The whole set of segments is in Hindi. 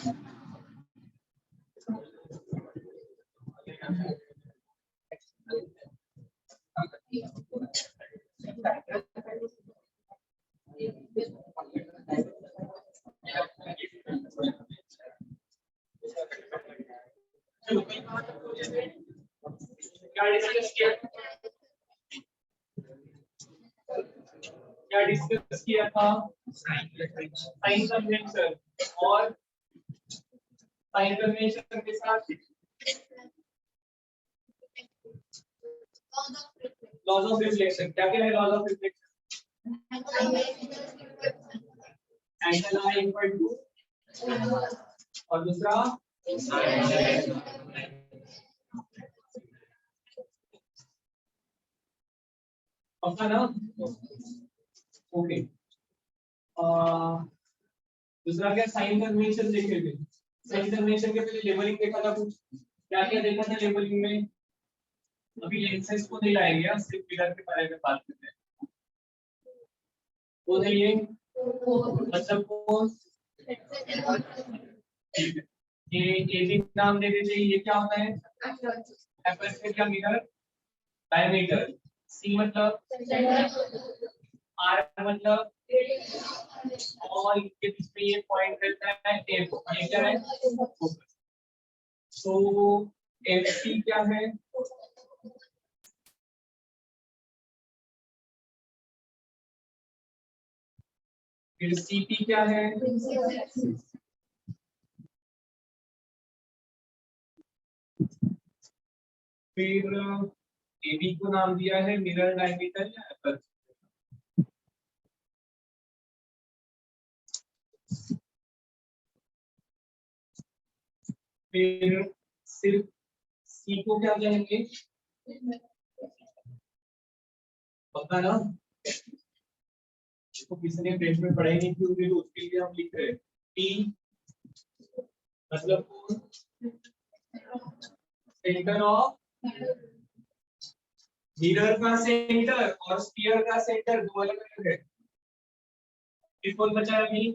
क्या डिस्कस किया था? साइन कन्वेंशन और साइन कन्वेंशन के साथ लॉज ऑफ रिफ्लेक्शन। क्या क्या है laws of reflection? Angle I equal to और दूसरा पक्का ना? ओके। दूसरा क्या साइन कन्वेंशन देखे थे? साइन कन्वेंशन के पहले लेबलिंग देखा था कुछ? क्या क्या देखा था लेबलिंग में? अभी लेंसेज को नहीं लाएंगे, सिर्फ फिगर के बारे में बात करते हैं। वो नहीं है मतलब वो ठीक है। ये भी नाम दे देते। ये क्या होता है? एपर्चर क्या मिरर डायमीटर। सी मतलब आर मतलब और इसके बीच में ये पॉइंट रहता है ए। ये क्या है? फोकस। सो एफ सी क्या है? फिर सीपी क्या है? फिर एबी को नाम दिया है मिरर डायमीटर या एपर्चर। फिर सिर्फ सी को क्या कहेंगे? पता ना? तो किसी ने पेज में पढ़ाई नहीं की होगी तो उसके लिए हम लिख रहे हैं टी मतलब सेंटर ऑफ मिरर का सेंटर और स्फीयर का सेंटर दो अलग अलग है। किस कौन बचा है अभी?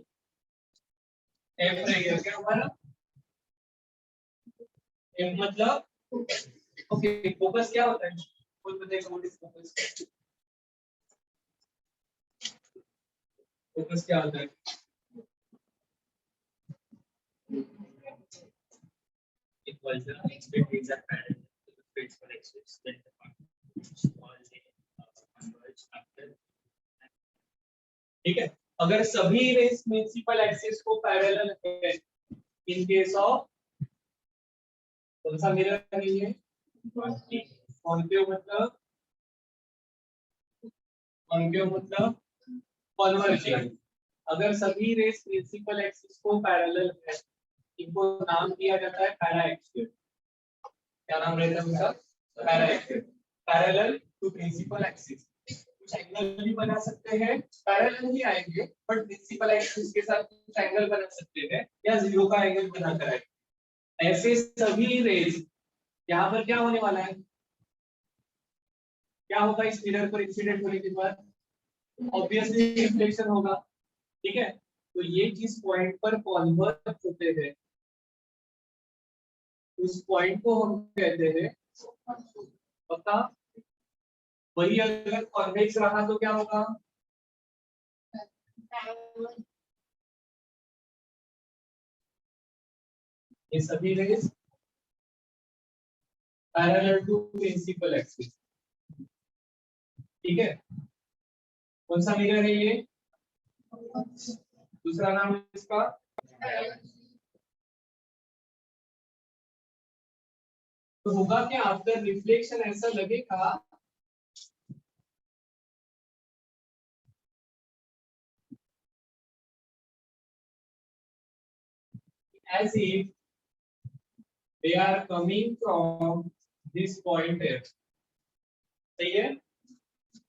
एफ रह गया। क्या हमारा एफ मतलब ओके। फोकस क्या होता है? कौन बताएगा व्हाट इज फोकस? फोकस क्या होता है? Equals the between the parallel to the principal axis then the all the converge after। ठीक है। अगर सभी रेस प्रिंसिपल एक्सिस को पैरेलल है इन केस ऑफ कौन सा मिरर नहीं है? कॉन्केव मतलब कन्वर्जिंग। अगर सभी रेस प्रिंसिपल एक्सिस को पैरेलल है इनको नाम दिया जाता है पैरा एक्सिस। क्या नाम रहता है उनका? Para axis. Parallel to principal axis. कुछ एंगल भी बना सकते हैं, पैरेलल ही आएंगे बट प्रिंसिपल एक्सिस के साथ कुछ एंगल बना सकते हैं या जीरो का एंगल बना कर आएंगे। ऐसे सभी रेज यहाँ पर क्या होने वाला है? क्या होगा इस मिरर पर इंसिडेंट होने के बाद? ऑब्वियसली रिफ्लेक्शन होगा। ठीक है। तो ये जिस पॉइंट पर कन्वर्ज होते हैं उस पॉइंट को हम कहते हैं पता। वही अगर कॉन्वेक्स रहा तो क्या होगा? ये सभी rays parallel to principal axis. ठीक है। कौन सा मिरर है ये? दूसरा नाम है इसका तो होगा क्या? आफ्टर रिफ्लेक्शन ऐसा लगेगा as if they are coming from this point here. सही है।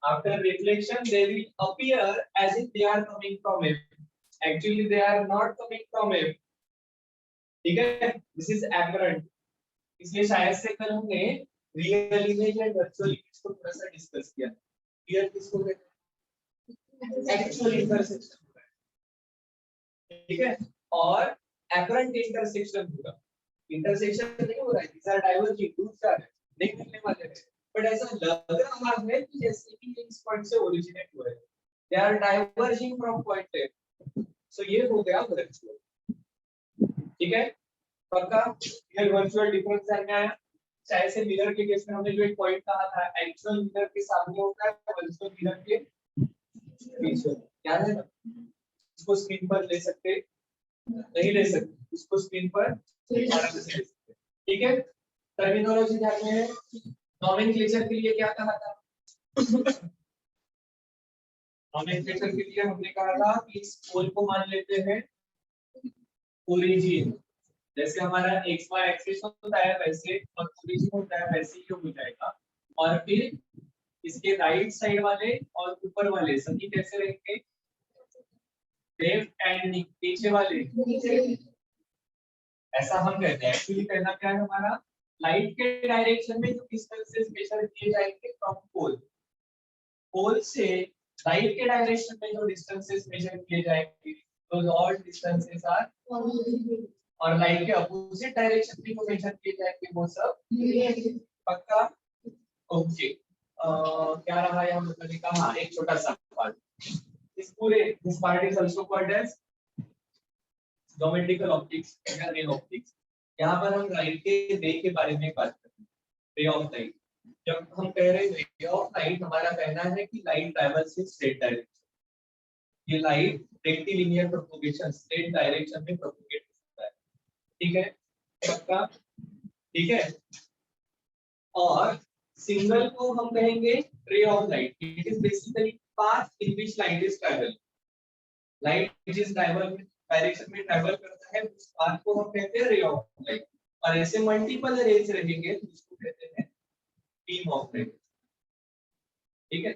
After reflection they will appear as if they are coming from F. Actually they are not coming from F. ठीक है। This is apparent. इसलिए शायद से कल हमने real image and virtual image को थोड़ा सा डिस्कस किया। रियल किसको कहते हैं? Actual intersection. ठीक है। और एपरेंट इंटरसेक्शन होगा, इंटरसेक्शन नहीं हो रहा है, these are diverging, दूर जा रहे हैं, नहीं मिलने वाले हैं, बट ऐसा लग रहा है कि जैसे कि ये इस पॉइंट से ओरिजिनेट हो रहे हैं, they are diverging from point A, so ये हो गया वर्चुअल, ठीक है, पक्का, ये वर्चुअल डिफरेंस ध्यान में आया। चाहे से मिरर के केस में हमने जो एक पॉइंट कहा था, एक्चुअल मिरर के सामने होता है, वर्चुअल मिरर के पीछे, याद है ना, इसको स्क्रीन पर ले सकते, नहीं ले सकते, इसको स्क्रीन पर आराम से ले सकते, ठीक है। टर्मिनोलॉजी ध्यान में है, नोमेनक्लेचर के लिए क्या कहा था, नोमेनक्लेचर के लिए हमने कहा था कि इस पोल को मान लेते हैं ओरिजिन, जैसे हमारा एक्स वाई एक्सिस होता है वैसे और ओरिजिन होता है वैसे ही हो जाएगा, और फिर इसके राइट साइड वाले और ऊपर वाले सभी कैसे रहेंगे, लेफ्ट एंड नीचे वाले, ऐसा हम कहते हैं। एक्चुअली कहना क्या है हमारा, लाइट के डायरेक्शन में जो डिस्टेंसेस मेजर किए जाएंगे फ्रॉम पोल, पोल से लाइट के डायरेक्शन में जो डिस्टेंसेस मेजर किए जाएंगे दोस ऑल डिस्टेंसेस आर, और लाइट के अपोजिट डायरेक्शन में जो मेजर किए जाएंगे वो सब, पक्का, ओके। क्या रहा है हम लोगों ने कहा, हाँ, एक छोटा सा पार्ट, इस पूरे this part is also called as geometrical optics या रे ऑप्टिक्स। यहाँ पर हम लाइट के रे के बारे में बात कर रहे हैं, रे ऑफ लाइट। जब हम कह रहे हैं रे ऑफ लाइट, हमारा कहना है कि light travels in straight direction, ये light rectilinear propagation straight direction में प्रोपगेट होता है, ठीक है, पक्का, ठीक है। और सिंगल को हम कहेंगे ray of light, it is basically path in which light is travel, light जिस डायरेक्शन में ट्रैवल करता है उस पाथ को हम कहते हैं रे ऑफ लाइट, और ऐसे मल्टीपल रेज रहेंगे जिसको कहते हैं बीम ऑफ लाइट, ठीक है।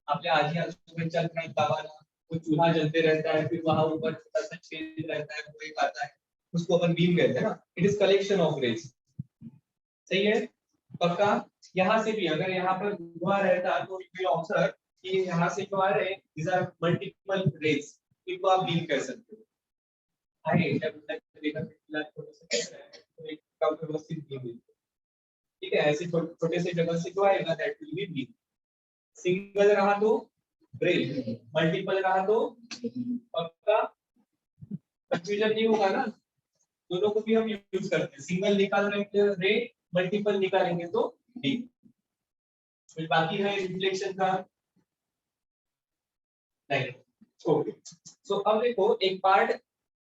आपने आज ही सुबह चल रहा है तावाना, वो चूल्हा जलते रहता है, फिर वहां ऊपर छोटा सा छेद रहता है, वो एक आता है, उसको अपन बीम कहते हैं ना, it is collection of rays, सही है, पक्का। यहाँ से भी अगर यहाँ पर धुआं रहता तो यू विल ऑब्जर्व कि यहाँ से जो आ रहे हैं दीस आर मल्टीपल रेज, इनको आप बीम कह सकते हो। आए जब तक देखा फिलहाल छोटे से कैसा है तो एक कम व्यवस्थित बीम है, ठीक है, ऐसे छोटे से जगह से जो आएगा that will be beam. Single रहा तो रे, मल्टीपल रहा तो पक्का, कंफ्यूजन नहीं होगा ना, दोनों को भी हम यूज करते हैं, सिंगल निकाल रहे हैं रे, मल्टीपल निकालेंगे तो डी। फिर बाकी है रिफ्लेक्शन का, नहीं, ओके। सो अब देखो एक पार्ट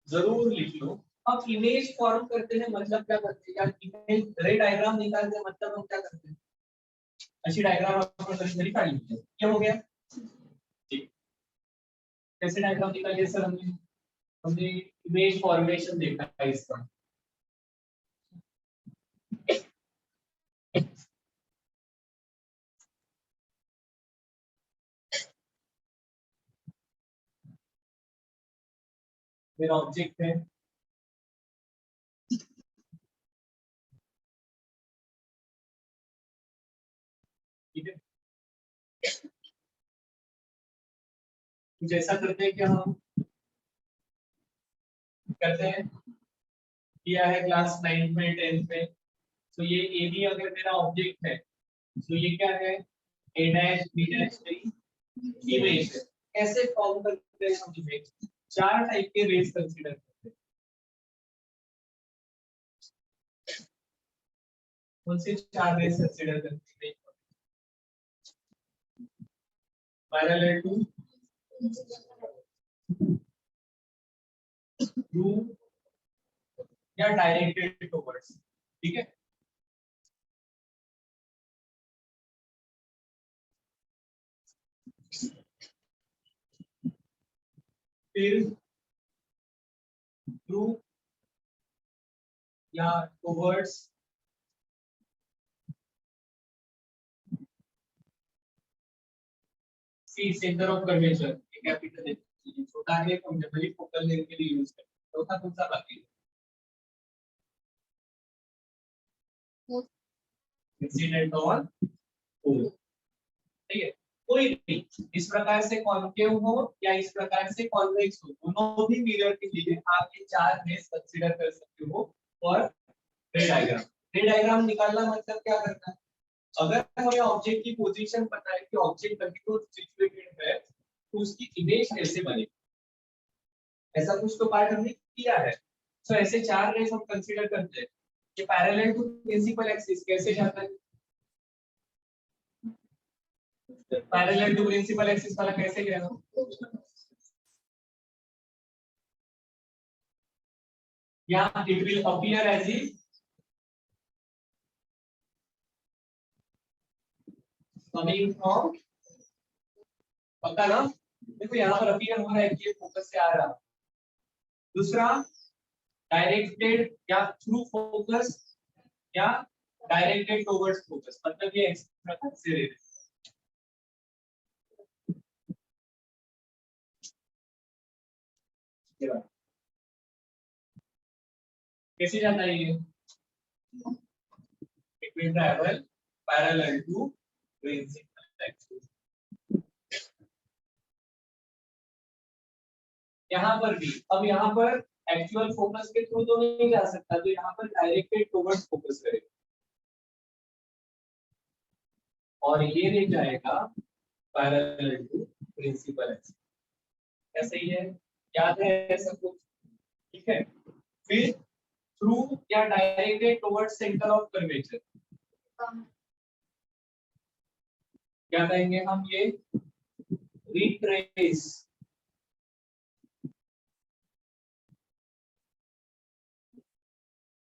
जरूर लिख लो, अब इमेज फॉर्म करते हैं मतलब क्या करते हैं यार, इमेज रे डायग्राम निकालते हैं मतलब हम क्या करते हैं, अच्छी डायग्राम अपन कभी निकाल लीजिए, क्या हो गया, ठीक, कैसे डायग्राम निकालिए सर, हमने हमने इमेज फॉर्मेशन देखा है इसका, फिर ऑब्जेक्ट है, ठीक है, कुछ ऐसा करते हैं क्या हम, करते हैं, किया है क्लास 9 में 10 में, तो ये ए बी अगर मेरा ऑब्जेक्ट है तो ये क्या है, ए डैश बी डैश मेरी इमेज है। कैसे फॉर्म करते हैं हम इमेज, चार टाइप के रेज कंसीडर करते हैं, कौन से चार रेज कंसीडर करते हैं, पैरेलल टू, थ्रू, या डायरेक्टेड टुवर्ड्स, ठीक है। फिर थ्रू या towards, C centre of curvature, ये कैपिटल है, छोटा है हम जनरली फोकल लेंथ के लिए यूज करते हैं, चौथा कौन सा बाकी है, इंसिडेंट ऑन पोल, ठीक है। कोई भी इस प्रकार से कॉन्केव हो या इस प्रकार से कॉन्वेक्स हो, दोनों भी मिरर के लिए आप ये चार रेस कंसीडर कर सकते हो। और रे डायग्राम, रे डायग्राम निकालना मतलब क्या करना है, अगर हमें ऑब्जेक्ट की पोजीशन पता है कि ऑब्जेक्ट कंटिन्यूअस सिचुएटेड है तो उसकी इमेज कैसे बनेगी, ऐसा कुछ तो पार्ट हमने किया है। सो ऐसे चार रेस हम कंसीडर करते हैं कि पैरेलल टू प्रिंसिपल एक्सिस कैसे जाता है, पैरेलल टू प्रिंसिपल एक्सिस वाला कैसे गया, यहाँ it will appear as if coming from, पता ना, देखो यहाँ पर अपीयर हो रहा है कि ये फोकस से आ रहा। दूसरा डायरेक्टेड या थ्रू फोकस या डायरेक्टेड टुवर्ड्स फोकस, मतलब ये एक्सट्रा से कैसे जाता है ये, it will travel parallel to principal axis। यहाँ पर भी, अब यहाँ पर एक्चुअल फोकस के थ्रू तो नहीं जा सकता, तो यहाँ पर डायरेक्टेड टुवर्ड्स फोकस करेगा और ये ले जाएगा पैरेलल टू प्रिंसिपल एक्सिस। ऐसे ही है, याद है ऐसा कुछ, ठीक है। फिर थ्रू या directed towards centre of curvature, क्या कहेंगे हम, ये रिट्रेस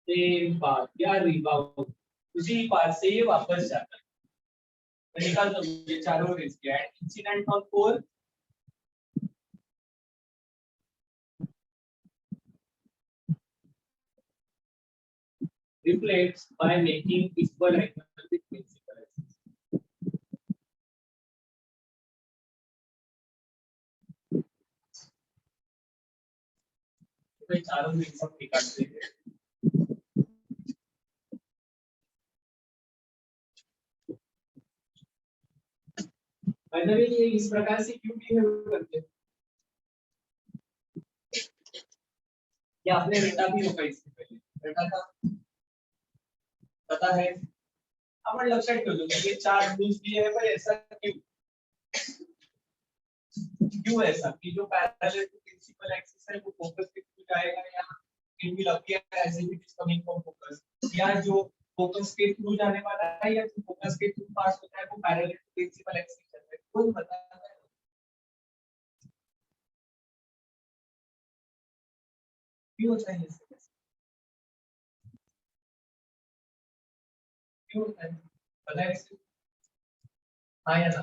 सेम पाथ या रिबाउंड, उसी पाथ से ये वापस जाता है। मैं निकालता हूं ये चारों रेस किया है, incident on core reflects by making equal angle with principal axis। तो चारों रेस हम निकालते हैं। मैंने भी ये इस प्रकार से क्यों बिहेव करते हैं, ये आपने रटा भी होगा, इससे पहले रटा था, पता है। आपण लक्षात ठेवतो ये चार रूल्स दिए हैं, पर ऐसा क्यों, क्यों ऐसा कि जो पैरेलल टू प्रिंसिपल एक्सिस है वो फोकस के थ्रू जाएगा, या it will appear as if it is coming from focus, या जो फोकस के थ्रू जाने वाला है या जो फोकस के थ्रू पास होता है वो पैरेलल टू प्रिंसिपल एक्सिस है, कोई बताता है क्यों होता है, क्यों होता है, पता है इससे, हाँ या ना,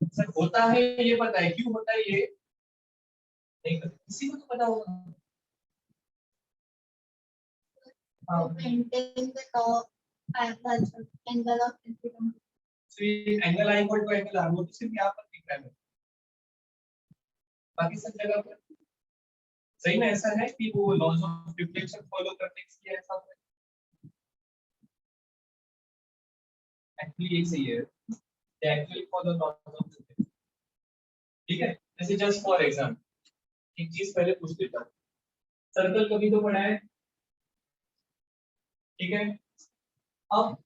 सर होता है ये पता है, क्यों होता है ये नहीं पता, किसी को तो पता होगा। हाँ angle I equal to angle R, वो तो सिर्फ यहाँ पर दिख रहा है, बाकी सब जगह पर सही में ऐसा है कि वो लॉज ऑफ रिफ्लेक्शन फॉलो करते हैं, ऐसा है एक्चुअली यही सही है, they actually follow laws of reflection, ठीक है। जैसे जस्ट फॉर एग्जांपल एक चीज पहले पूछ लेता हूं, सर्कल कभी तो पढ़ा है, ठीक है। अब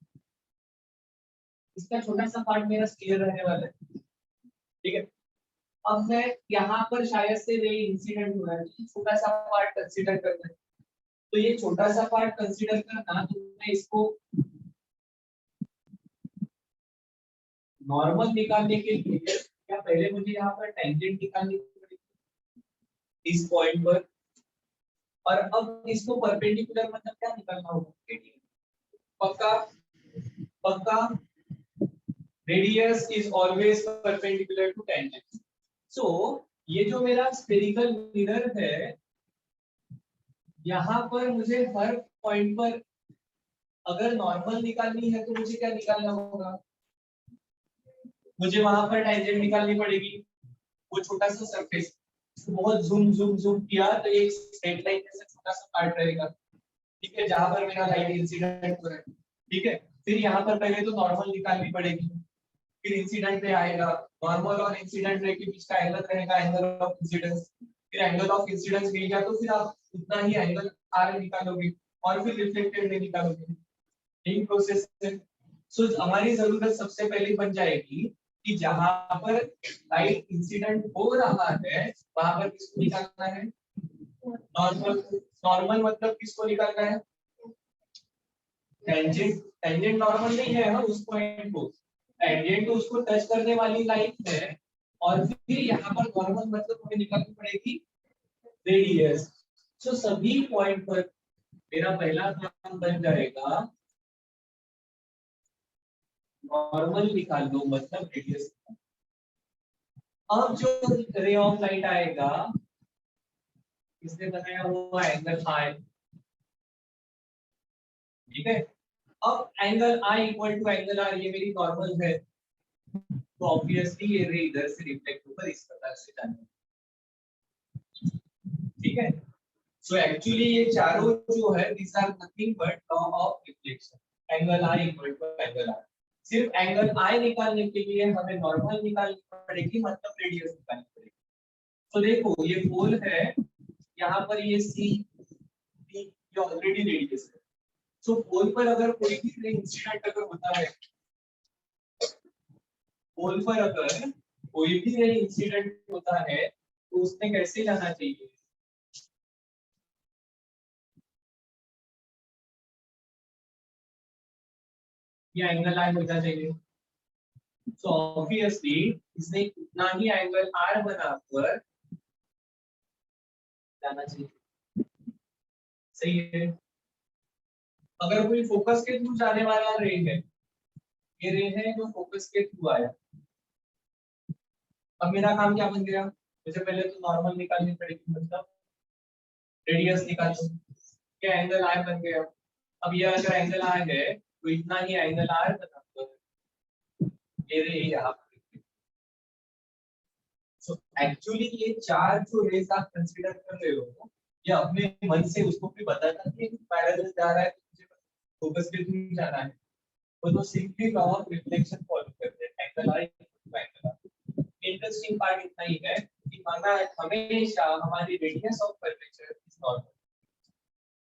इसका छोटा सा पार्ट मेरा स्क्वायर रहने वाला है, ठीक है। अब मैं यहाँ पर शायद से रे इंसिडेंट हो रहा है, छोटा सा पार्ट कंसीडर करना है, तो ये छोटा सा पार्ट कंसीडर करना, तो मैं इसको नॉर्मल निकालने के लिए क्या पहले मुझे यहाँ पर टेंजेंट निकालनी पड़ेगी इस पॉइंट पर, और अब इसको परपेंडिकुलर मतलब क्या निकालना होगा, पक्का पक्का, radius is always perpendicular to tangent. So ये जो मेरा स्फेरिकल मिरर है, यहाँ पर मुझे हर पॉइंट पर अगर नॉर्मल निकालनी है तो मुझे क्या निकालना होगा, मुझे वहां पर टेंजेंट निकालनी पड़ेगी, वो छोटा सा सरफेस, बहुत जूम जूम जूम किया तो एक स्ट्रेट लाइन जैसा छोटा सा पार्ट रहेगा, ठीक है, जहां पर मेरा लाइट इंसिडेंट हो रहा है, ठीक है। फिर यहाँ पर पहले तो नॉर्मल निकालनी पड़ेगी, फिर इंसिडेंट रे आएगा, नॉर्मल और इंसिडेंट रे के बीच का एंगल रहेगा एंगल ऑफ इंसिडेंस, फिर एंगल ऑफ इंसिडेंस मिल गया तो फिर आप उतना ही एंगल आर निकालोगे और फिर रिफ्लेक्टेड रे निकालोगे। यही प्रोसेस है। सो हमारी जरूरत सबसे पहले बन जाएगी कि जहां पर लाइट इंसिडेंट हो रहा है वहां पर किसको निकालना है, नॉर्मल। नॉर्मल मतलब किसको निकालना है, टेंजेंट। टेंजेंट नॉर्मल नहीं है ना उस पॉइंट को, टेंजेंट तो उसको टच करने वाली लाइन है, और फिर यहाँ पर नॉर्मल मतलब हमें निकालनी पड़ेगी रेडियस। सो सभी पॉइंट पर मेरा पहला काम बन जाएगा नॉर्मल निकाल दो मतलब रेडियस। अब जो रे ऑफ लाइट आएगा इसने बनाया हुआ एंगल आई, ठीक है। अब angle I equal to angle R, ये मेरी नॉर्मल है, तो ऑब्वियसली ये रे इधर से रिफ्लेक्ट होकर इस प्रकार से जाएगा, ठीक है। सो एक्चुअली ये चारों जो है this are nothing but law of reflection, angle I equal to angle R. सिर्फ एंगल आई निकालने के लिए हमें नॉर्मल निकालनी पड़ेगी मतलब रेडियस निकालनी पड़ेगी। तो देखो ये पोल है, यहाँ पर ये सी डी ये ऑलरेडी रेडियस है। सो पोल पर अगर कोई भी इंसिडेंट अगर होता है, पोल पर अगर कोई भी इंसिडेंट होता है तो उसने कैसे जाना चाहिए, ये एंगल आई होना चाहिए। सो ऑब्वियसली इसने उतना ही एंगल आर बनाकर जाना चाहिए, सही है। अगर कोई फोकस के थ्रू जाने वाला रे है, ये रे है जो फोकस के थ्रू आया, अब मेरा काम क्या बन गया, मुझे पहले तो नॉर्मल निकालनी पड़ेगी मतलब रेडियस निकालो, क्या एंगल आर बन गया। अब ये अगर एंगल आर है तो इतना ही एंगल आर बनाकर ये रे यहाँ पर। सो एक्चुअली ये चार जो रेस आप कंसीडर कर रहे हो, ये अपने मन से उसको भी बताना कि पैरेलल जा रहा है तो मुझे फोकस के थ्रू जाना है, वो तो simply law of reflection follow करते हैं, angle I angle R. Interesting part इतना ही है कि हमेशा हमारी radius of curvature is normal,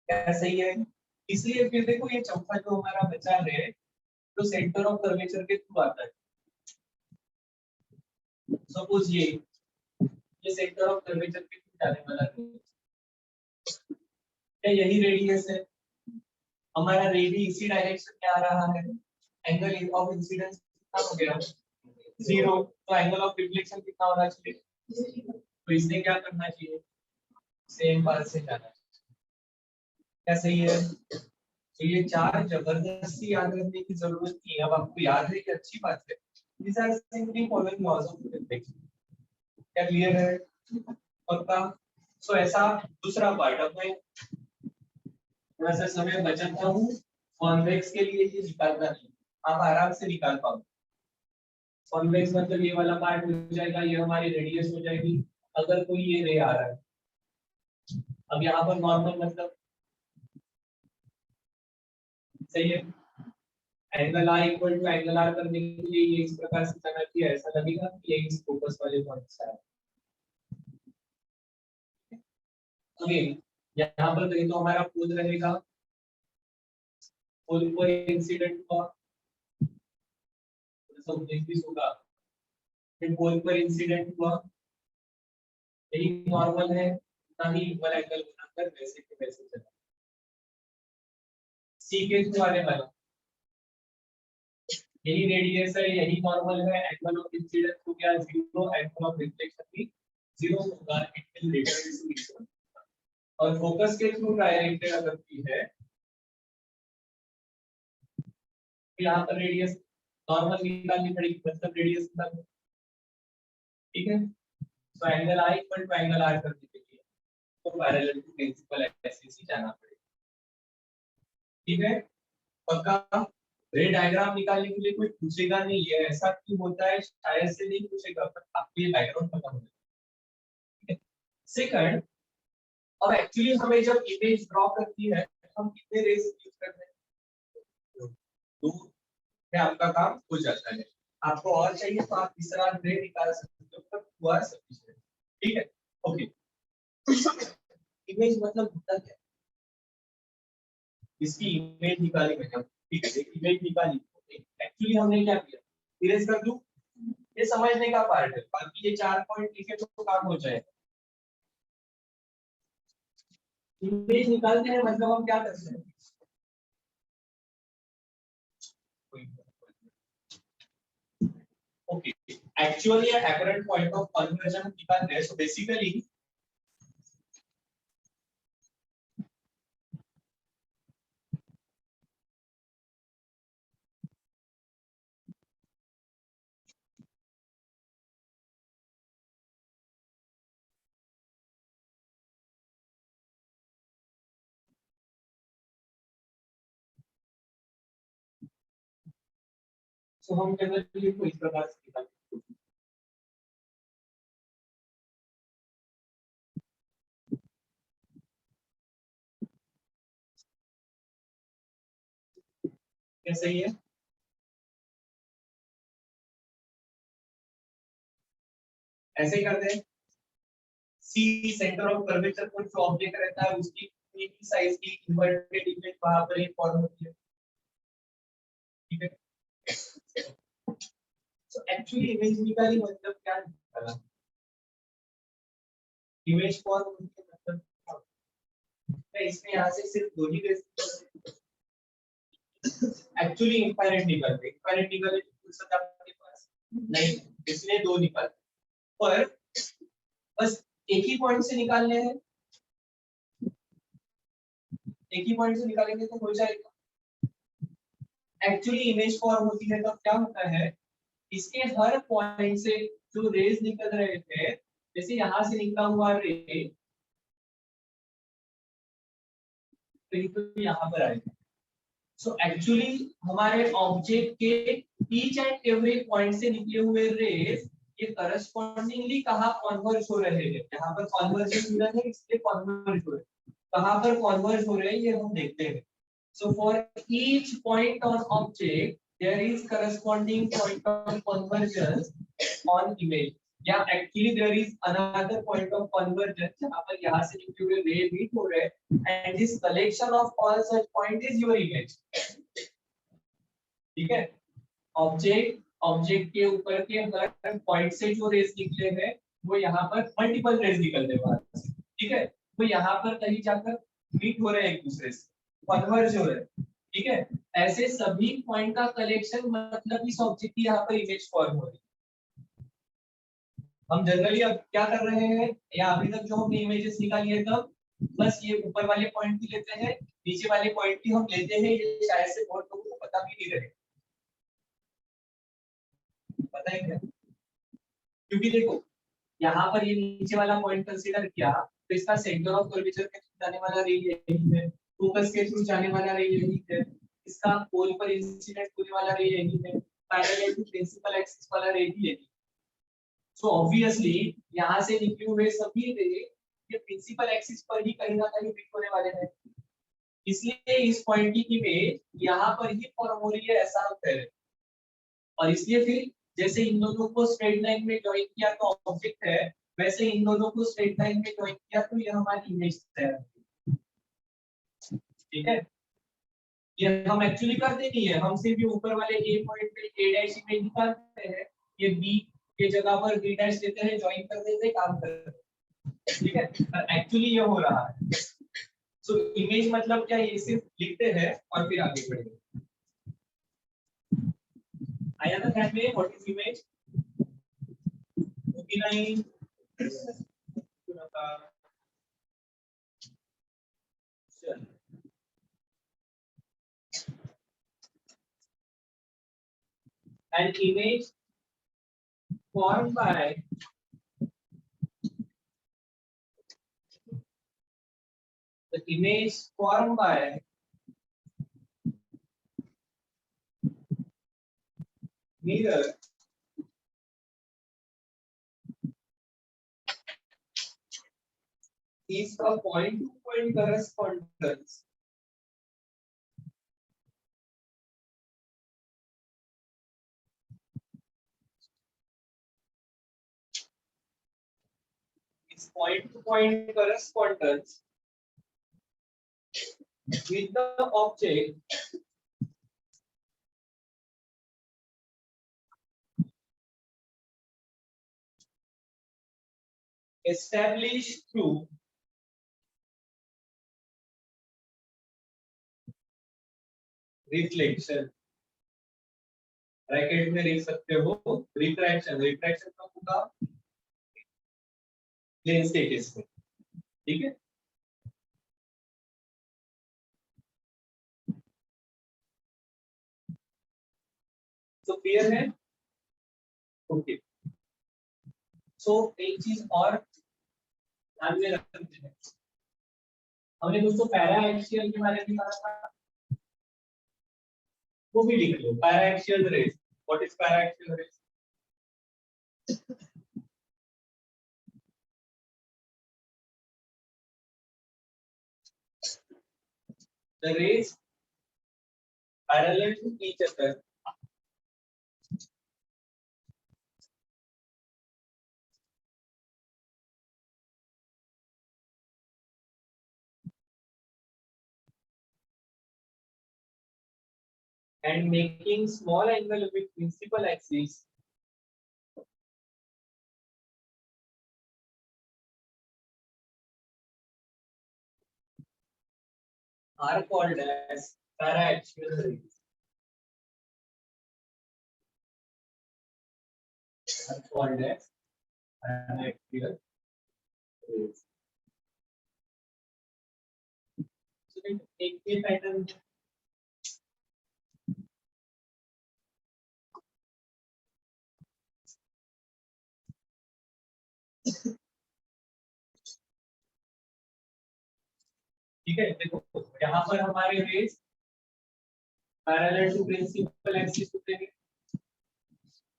क्या सही है। इसलिए फिर देखो ये चौथा जो हमारा बचा है तो सेंटर ऑफ कर्वेचर के थ्रू आता है। सपोज ये सेंटर ऑफ कर्वेचर के थ्रू जाने वाला है, क्या यही रेडियस है, हमारा रेडी इसी डायरेक्शन में आ रहा है, एंगल ऑफ इंसिडेंस कितना हो गया, 0, तो एंगल ऑफ रिफ्लेक्शन कितना होना चाहिए, तो इसने क्या करना चाहिए, सेम पाथ से जाना चाहिए, क्या सही है। तो ये चार जबरदस्ती याद रखने की जरूरत नहीं है, अब आपको याद है कि अच्छी बात है। These are simply following laws of reflection. क्या क्लियर है पक्का। सो ऐसा दूसरा पार्ट, अब मैं थोड़ा सा समय बचाता हूँ, कॉन्वेक्स के लिए ये निकालना नहीं, आप आराम से निकाल पाओ। कॉन्वेक्स मतलब ये वाला पार्ट हो जाएगा, ये हमारी रेडियस हो जाएगी अगर कोई ये रे आ रहा है। अब यहाँ पर नॉर्मल मतलब सही है, angle I equal to angle R करने के लिए ये इस प्रकार से जाना चाहिए, ऐसा लगेगा कि ये इस फोकस वाले पॉइंट से है। अगेन यहाँ पर कहीं तो हमारा पोल रहेगा, पोल पर इंसिडेंट हुआ तो होगा, फिर पोल पर इंसिडेंट हुआ, यही नॉर्मल है, ना ही इक्वल एंगल बनाकर वैसे के वैसे चला। सी के थ्रू आने वाला यही रेडियस है, यही नॉर्मल है, एंगल ऑफ इंसिडेंस हो गया 0, एंगल ऑफ रिफ्लेक्शन भी 0 होगा, इट विल रिटर्न। और फोकस के थ्रू डायरेक्टेड अगर की है तो यहाँ पर रेडियस नॉर्मल निकालनी पड़ेगी मतलब रेडियस निकालनी, ठीक है। तो angle I equal to angle R करने के लिए तो पैरेलल टू प्रिंसिपल एक्सिस ही जाना पड़ेगा, ठीक है पक्का। रे डायग्राम निकालने के लिए कोई पूछेगा नहीं है ऐसा क्यों होता है, शायद से नहीं पूछेगा, पर आपको ये बैकग्राउंड पता होना चाहिए। सेकंड, अब एक्चुअली हमें जब इमेज ड्रॉ करती है हम कितने रेस यूज करते हैं, दो में आपका काम हो जाता है। आपको और चाहिए तो आप तीसरा रे निकाल सकते हो, पर हुआ सफिशिएंट। ठीक है, ओके। इमेज मतलब होता क्या, इसकी इमेज निकाली मैंने, ठीक है, इमेज निकाली। एक्चुअली हमने क्या किया, इरेज कर दूं, ये समझने का पार्ट है, बाकी ये 4 पॉइंट लिखे तो काम हो जाएगा। इमेज निकालते हैं मतलब हम क्या करते हैं, okay, actually apparent point of conversion निकाल रहे हैं। सो बेसिकली सो हम जनरली को इस प्रकार से निकालते हैं। क्या सही है, ऐसे ही करते हैं। सी सेंटर ऑफ कर्वेचर पर जो ऑब्जेक्ट रहता है उसकी साइज की इन्वर्टेड इमेज वहां पर एक फॉर्म होती है, ठीक है। सो एक्चुअली इमेज निकाली मतलब क्या निकाला, इमेज फॉर्म होती है मतलब क्या होता है? मैं इसमें यहाँ से सिर्फ दो ही एक्चुअली इनफाइनाइट निकालते, इनफाइनाइट निकाले तो फुर्सत आपके पास नहीं, इसलिए दो निकालते, पर बस एक ही पॉइंट से निकालने हैं, एक ही पॉइंट से निकालेंगे तो हो जाएगा। एक्चुअली इमेज फॉर्म होती है तब क्या होता है, इसके हर पॉइंट से जो रेज निकल रहे थे, जैसे यहाँ से निकला हुआ रे तो यहाँ पर आएगा। सो एक्चुअली हमारे ऑब्जेक्ट के ईच एंड एवरी पॉइंट से निकले हुए रेज ये करस्पॉन्डिंगली कहाँ कन्वर्ज हो रहे हैं, यहाँ पर कन्वर्जन मिला है इसलिए कन्वर्ज हो रहे हैं, कहाँ पर कन्वर्ज हो रहे हैं ये हम देखते हैं। So for each point on object, there is corresponding point of convergence on image. Yeah, actually there is another point of convergence जहाँ पर यहाँ से निकले हुए ray meet हो रहे हैं, and this collection of all such point is your image. ठीक है, ऑब्जेक्ट के ऊपर के हर पॉइंट से जो रेज निकले हैं वो यहाँ पर मल्टीपल रेज निकलने वाले, ठीक है, वो यहाँ पर कहीं जाकर मीट हो रहे हैं एक दूसरे से, कन्वर्ज हो रहे हैं, ठीक है। ऐसे सभी पॉइंट का कलेक्शन मतलब इस ऑब्जेक्ट की यहाँ पर इमेज फॉर्म हो रही है। हम जनरली अब क्या कर रहे हैं, या अभी तक जो हमने इमेजेस निकाली है तब बस ये ऊपर वाले पॉइंट भी लेते हैं, नीचे वाले पॉइंट भी हम लेते हैं, ये शायद से बहुत लोगों को पता भी नहीं रहे, पता है क्या, क्योंकि देखो यहाँ पर ये नीचे वाला पॉइंट कंसीडर किया तो इसका सेंटर ऑफ कर्वेचर के थ्रू जाने वाला रे यही है, फोकस के थ्रू जाने वाला रे यही है, इसका पोल पर इंसिडेंट होने वाला रे यही है, पैरेलल टू प्रिंसिपल एक्सिस वाला रे भी यही। सो ऑब्वियसली यहाँ से निकले हुए सभी रे ये प्रिंसिपल एक्सिस पर ही कहीं ना कहीं हिट होने वाले हैं, इसलिए इस पॉइंट की इमेज यहाँ पर ही फॉर्म हो रही है ऐसा हम कह रहे हैं। और इसलिए फिर जैसे इन दोनों को स्ट्रेट लाइन में ज्वाइन किया तो ऑब्जेक्ट है, वैसे इन दोनों को स्ट्रेट लाइन में ज्वाइन किया तो ये हमारी इमेज है, ठीक है। ये हम एक्चुअली करते नहीं है, हम सिर्फ ऊपर वाले ए पॉइंट पे ए डैश इमेज निकालते हैं, ये बी के जगह पर बी डैश लेते हैं, ज्वाइन कर देते हैं, काम करते हैं, ठीक है। पर एक्चुअली ये हो रहा है। सो इमेज मतलब क्या, ये सिर्फ लिखते हैं और फिर आगे बढ़ेंगे। आया ना ध्यान में, व्हाट इज इमेज, ओके नहीं an image formed by the image formed by mirror is a point-to-point correspondence point to point correspondence with the object established through reflection, bracket में लिख सकते हो रिफ्रैक्शन, रिफ्रैक्शन का होगा लेंस के केस में, ठीक है। तो क्लियर है, ओके। सो एक चीज और ध्यान में रखते हैं, हमने दोस्तों पैरा एक्सियल के बारे में पढ़ा था, वो भी लिख लो, paraxial rays. What is paraxial rays? The rays parallel to each other and making small angle with principal axis are called as para-axial rays. Are called as para-axial rays. So एक ये पैटर्न ठीक है। देखो यहाँ पर हमारे rays parallel to principal axis होते हैं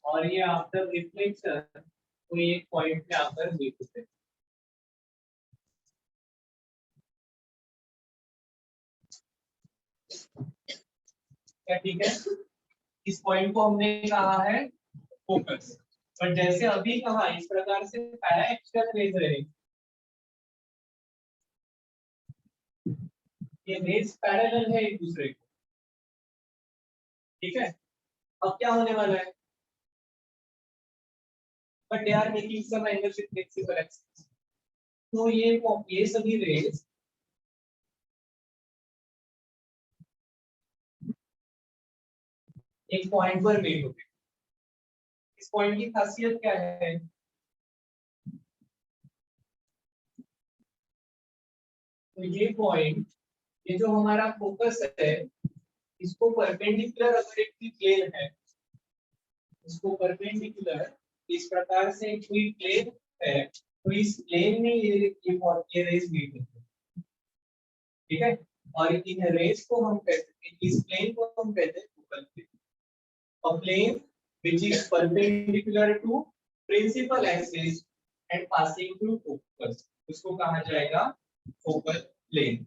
और ये आफ्टर रिफ्लेक्शन कोई एक पॉइंट पे आकर मीट होते हैं। क्या ठीक है? इस पॉइंट को हमने कहा है फोकस, पर जैसे अभी कहा इस प्रकार से पैरा एक्सियल रेज रहे, ये रेज पैरेलल है एक दूसरे को, ठीक है। अब क्या होने वाला है, but they are making some angle with principal axis, तो ये सभी रेज एक पॉइंट पर मीट होते हैं। इस पॉइंट की खासियत क्या है, तो ये पॉइंट, ये जो हमारा फोकस है, इसको परपेंडिकुलर अगर एक प्लेन है, इसको परपेंडिकुलर इस प्रकार से कोई प्लेन है, तो इस प्लेन में ये रेज मीट होती है, ठीक है। और इन रेज को हम कहते हैं, इस प्लेन को हम कहते हैं focal plane. A plane which is perpendicular to principal axis and passing through focus, उसको कहा जाएगा फोकल प्लेन।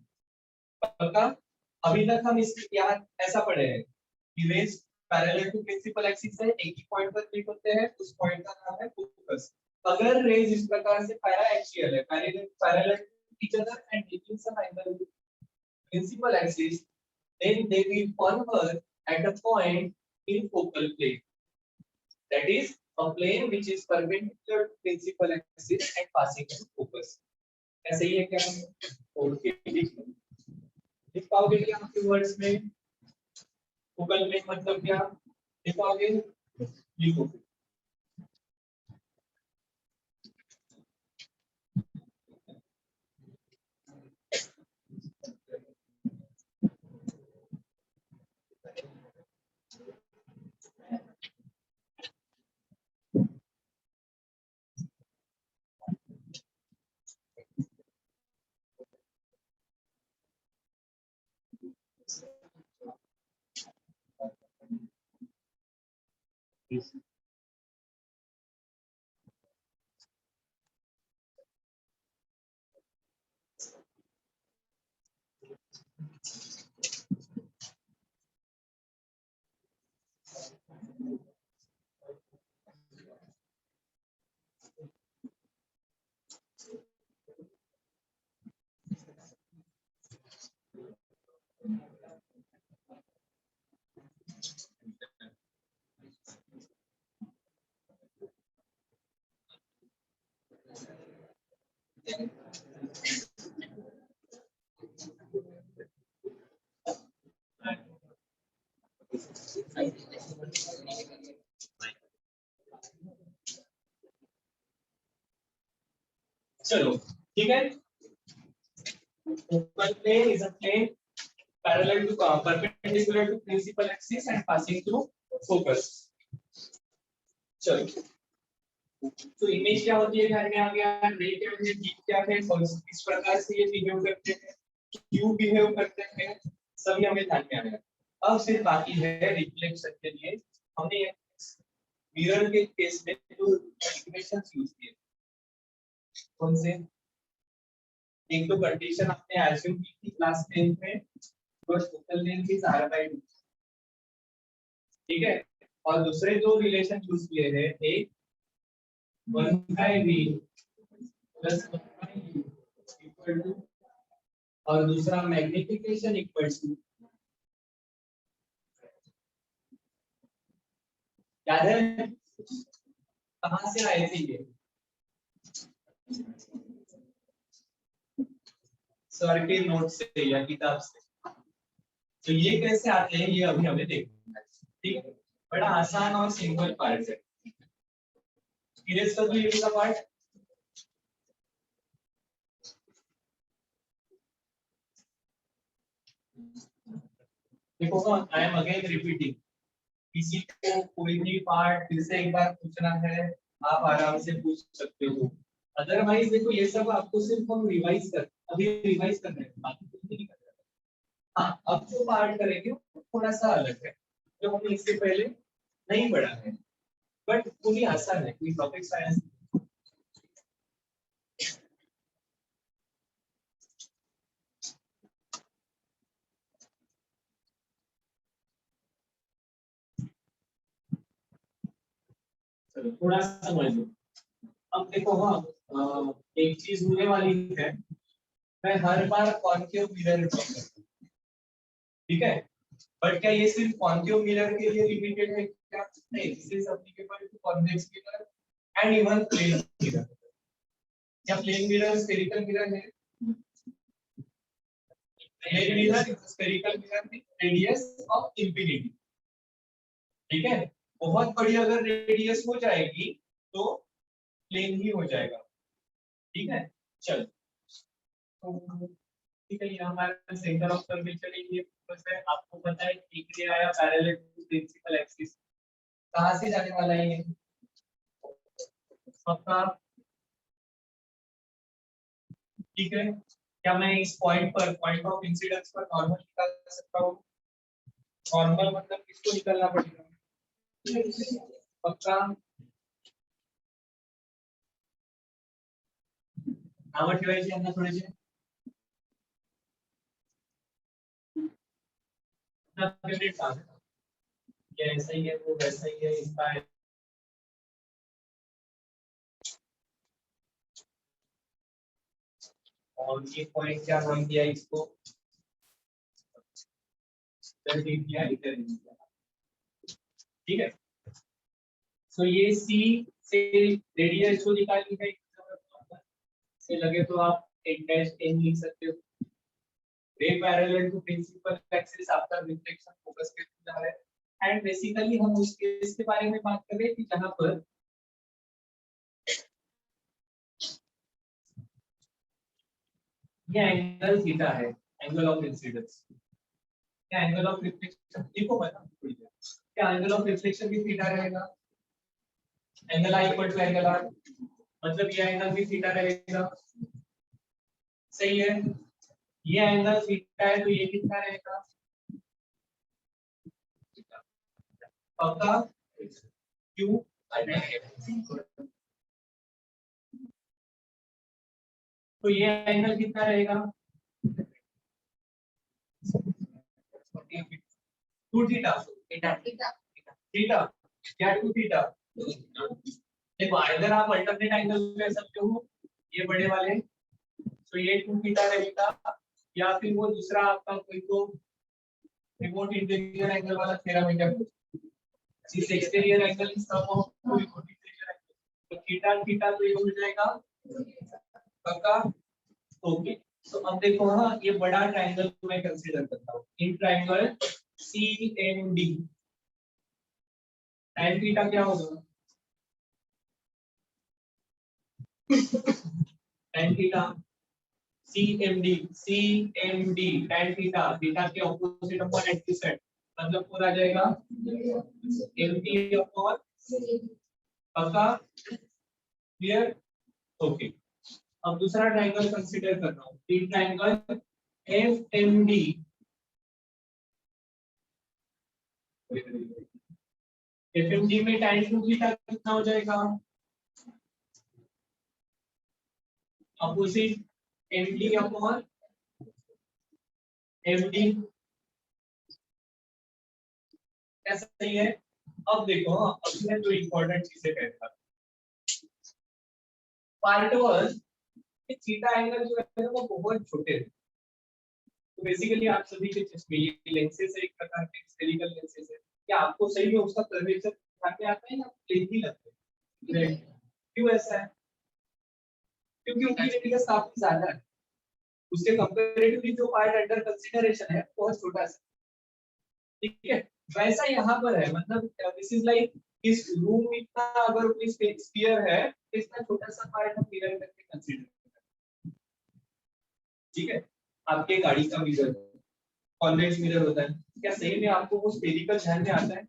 पक्का? अभी तक हम इस यहाँ ऐसा पढ़े हैं कि rays parallel to principal axis है, एक ही पॉइंट पर मीट होते हैं, उस पॉइंट का नाम है फोकस। अगर रेज इस प्रकार से पैरा एक्सियल है, parallel to each other and making some angle with principal axis, then they will converge at a point in focal plane, that is a plane which is perpendicular to principal axis and passing through focus। ऐसे ही है क्या? ओके, लिख पाओगे क्या आपके वर्ड्स में? फोकल प्लेन मतलब क्या लिख पाओगे? लिखो। चलो ठीक है, open plane is a plane parallel to perpendicular to principal axis and passing through focus. चलो तो इमेज क्या होती है ध्यान में आ गया, रे क्या है, बीम क्या है, और इस प्रकार से ये बिहेव करते हैं, क्यों बिहेव करते हैं, सभी हमें ध्यान में आ गया। अब सिर्फ बाकी है रिफ्लेक्शन के लिए हमने मिरर के केस में जो इक्वेशंस यूज किए, कौन से, एक तो कंडीशन आपने एज्यूम की थी क्लास 10 में, बस फोकल लेंथ इज r/2, ठीक है, और दूसरे दो रिलेशन यूज किए हैं, एक 1/v plus 1/u equal to, और दूसरा मैग्निफिकेशन इक्वल टू, याद है कहां से आए थे ये, सर के नोट से या किताब से, तो ये कैसे आते हैं ये अभी हमें देखना है, ठीक है, बड़ा आसान और सिंपल पार्ट है। इरेज कर दो ये का पार्ट, देखो आई एम अगेन रिपीटिंग, किसी को कोई भी पार्ट फिर से एक बार पूछना है आप आराम से पूछ सकते हो, अदरवाइज देखो ये सब आपको सिर्फ हम रिवाइज कर, अभी रिवाइज कर रहे हैं, बाकी कुछ नहीं कर रहे। हाँ, अब जो पार्ट करेंगे वो थोड़ा सा अलग है, जो हमने इससे पहले नहीं पढ़ा है, बट पूरी आसान है, कोई टॉपिक साइंस। चलो थोड़ा सा समझ लो। अब देखो हाँ, एक चीज होने वाली है, मैं हर बार कॉन्केव मिरर ड्रॉ करता हूँ, ठीक है, बट क्या ये सिर्फ कॉन्केव मिरर के लिए लिमिटेड है क्या, नहीं, this is applicable to convex mirror and even plane mirror. क्या प्लेन मिरर स्फेरिकल मिरर है, plane mirror spherical mirror with radius of infinity, ठीक है, बहुत बड़ी अगर रेडियस हो जाएगी तो प्लेन ही हो जाएगा, ठीक है। चल तो ठीक है, ये हमारा सेंटर ऑफ कर्वेचर ये फोकस है, आपको पता है ठीक है आया पैरेलल टू प्रिंसिपल एक्सिस, कहां से जाने वाला है ये पक्का, ठीक है, क्या मैं इस पॉइंट पर पॉइंट ऑफ इंसिडेंस पर नॉर्मल निकाल सकता हूँ, नॉर्मल मतलब किसको निकालना पड़ेगा, पक्का, नाव ठेवायची यांना थोडेसे ये ऐसा ही है, वो वैसा ही है, इसका और ये पॉइंट क्या नाम दिया इसको, ठीक है। तो ये सी से रेडियस जो निकाली है से लगे तो आप एक डैश एन लिख सकते हो, ray parallel to principal axis आपका रिफ्लेक्शन फोकस के थ्रू जा रहा है, एंड बेसिकली हम उस केस के बारे में बात कर रहे हैं कि जहां पर ये एंगल थीटा है, एंगल ऑफ इंसिडेंस, क्या एंगल ऑफ रिफ्लेक्शन देखो बता थोड़ी देर, क्या एंगल ऑफ रिफ्लेक्शन भी थीटा रहेगा, angle I equal to angle R, मतलब ये एंगल भी थीटा रहेगा, सही है, ये एंगल थीटा है तो ये कितना रहेगा, पक्का, क्यों, तो ये एंगल कितना रहेगा, 2 थीटा, थीटा या 2 थीटा, देखो इधर आप अल्टरनेट एंगल ले सकते हो, ये बड़े वाले, तो ये 2 थीटा रहेगा, या फिर वो दूसरा आपका कोई तो रिमोट इंटीरियर एंगल वाला थ्योरम है क्या, सिर्फ exterior angle is sum of two remote interior angle, तो थीटा थीटा तो ये हो जाएगा पक्का, ओके, तो अब देखो, हाँ ये बड़ा ट्रायंगल मैं कंसीडर करता हूँ। In triangle CMD tan theta क्या होगा? tan theta CMD tan theta, theta के ऑपोजिट अपॉन एडजेसेंट, मतलब पूरा आ जाएगा MD अपॉन, पक्का क्लियर? ओके, अब दूसरा ट्रायंगल कंसीडर कर रहा हूँ। तीन ट्रायंगल FMD, FMD में tan 2 थीटा कितना हो जाएगा? अपोजिट MD अपॉन MD, कैसा सही है? अब देखो, अब मैं जो इम्पोर्टेंट चीजें कहता हूँ, पार्ट वन, थीटा एंगल जो है वो बहुत छोटे हैं। तो बेसिकली आप सभी के चश्मे ये लेंसेज है, एक प्रकार के स्फेरिकल लेंसेज है, क्या आपको सही में उसका कर्वेचर दिखाते आता है या प्लेन ही लगते हैं? क्यों ऐसा है? क्योंकि उनकी रेडियस काफी ज्यादा है, उसके कंपैरेटिवली जो पार्ट अंडर कंसीडरेशन है बहुत छोटा सा, ठीक है? वैसा यहाँ पर है, मतलब दिस इज लाइक इस रूम इतना अगर इस स्फीयर है तो इतना छोटा सा पार्ट हम मिरर करके कंसीडर करते हैं, ठीक है? आपके गाड़ी का मिरर कॉन्वेक्स मिरर होता है, क्या सही में आपको वो स्फेरिकल ध्यान में आता है?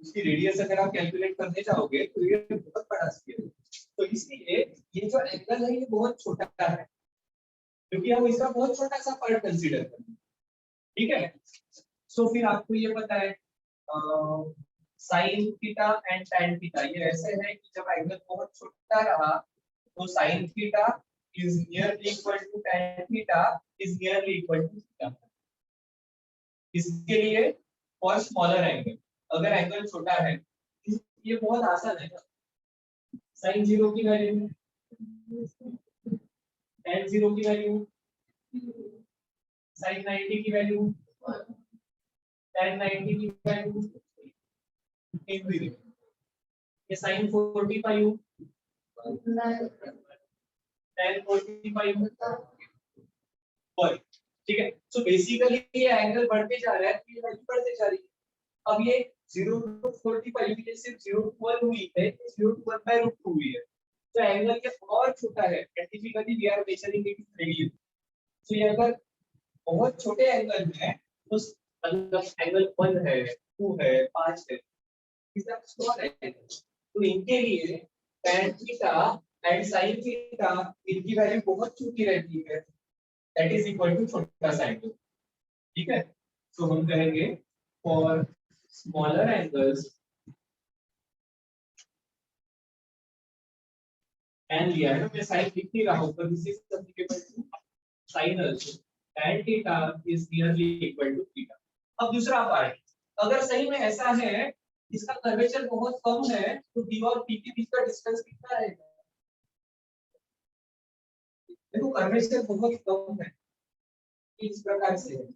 उसकी रेडियस अगर आप कैलकुलेट करने जाओगे तो ये बहुत बड़ा स्फीयर है, तो इसलिए ये जो एंगल है ये बहुत छोटा है, क्योंकि हम इसका बहुत छोटा सा पार्ट कंसीडर करते हैं, ठीक है? सो फिर आपको ये पता है sine theta and tan theta, ये ऐसे है कि जब एंगल बहुत छोटा रहा तो sin theta is nearly equal to tan theta is nearly equal to theta. इसके लिए फॉर स्मॉलर एंगल, अगर एंगल छोटा है, ये बहुत आसान है ना, sin 0 की वैल्यू, tan 0 की वैल्यू, sin 90 की वैल्यू, tan 90 की वैल्यू, ये sin 45 tan 45 पर, ठीक है? सो बेसिकली ये एंगल बढ़ते जा रहा है, तो ये वैल्यू बढ़ते जा रही है। अब ये 0 to 45 ये सिर्फ 0 to 1 हुई है, 0 to 1 by root 2 हुई है, तो एंगल ये और छोटा है, scientifically we are measuring it radius. तो ये अगर बहुत छोटे एंगल है तो मतलब एंगल 1 है, 2 है, 5 है, इसका स्मॉल एंगल, तो इनके लिए tan theta and sin theta इनकी वैल्यू बहुत छोटी रहती है, दैट इज इक्वल टू छोटा सा एंगल, ठीक है? तो हम कहेंगे फॉर स्मॉलर एंगल्स एंड लिया है, मैं साइन लिख नहीं रहा हूं, पर this is applicable to sine also, tan theta is nearly equal to theta. अब दूसरा पार्ट, अगर सही में ऐसा है, इसका कर्वेचर बहुत कम है, तो d और p के बीच का डिस्टेंस कितना रहेगा? देखो कर्वेचर बहुत कम है, इस प्रकार से है,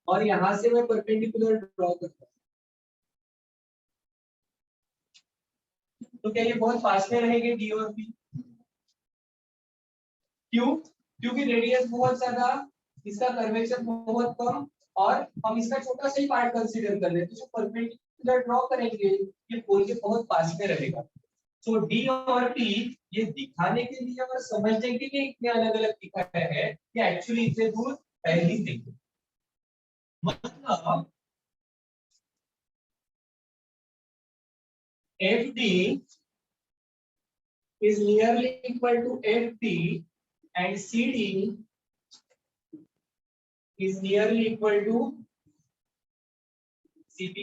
और यहां से मैं परपेंडिकुलर ड्रॉ करता हूं, तो क्या ये बहुत पास में रहेंगे डी और पी? क्यों? क्योंकि रेडियस बहुत ज्यादा, इसका कर्वेचर बहुत कम, और हम इसका छोटा सा ही पार्ट कंसीडर कर रहे हैं, तो जो परपेंडिकुलर ड्रॉ करेंगे ये पोल के बहुत पास में रहेगा। सो डी और पी ये दिखाने के लिए और समझने के लिए इतने अलग अलग दिखाया है कि एक्चुअली इतने दूर पहली नहीं, मतलब FD is nearly equal to FP and CD is nearly equal to CP,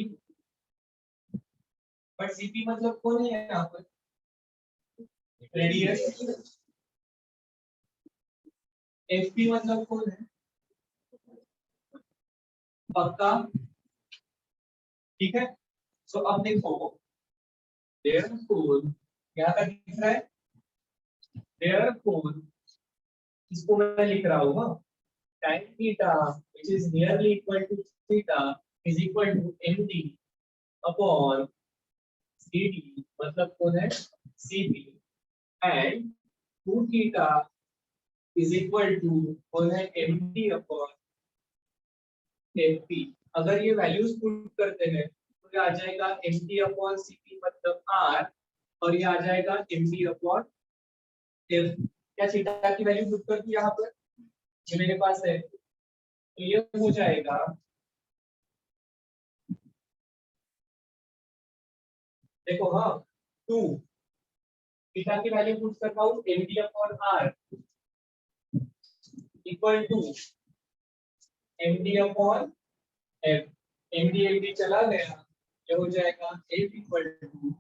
but CP मतलब कौन है यहाँ पर? रेडियस। FP मतलब कौन है? पक्का, ठीक है? सो अब देखो, therefore क्या का दिख रहा है? therefore इसको मैं लिख रहा हूँ tan theta which is nearly equal to theta is equal to MD upon CD, मतलब कौन है? CP and 2 theta is equal to MD upon MP। अगर ये वैल्यूज पुट करते हैं तो ये आ जाएगा MD अपॉन CP मतलब R और ये आ जाएगा MD अपॉन F। क्या थीटा की वैल्यू पुट कर दी यहाँ पर, ये मेरे पास है, तो ये हो जाएगा देखो हाँ 2 थीटा की वैल्यू पुट कर रहा हूँ MD upon R equal to MD upon F। MD चला गया, ये हो जाएगा F इक्वल टू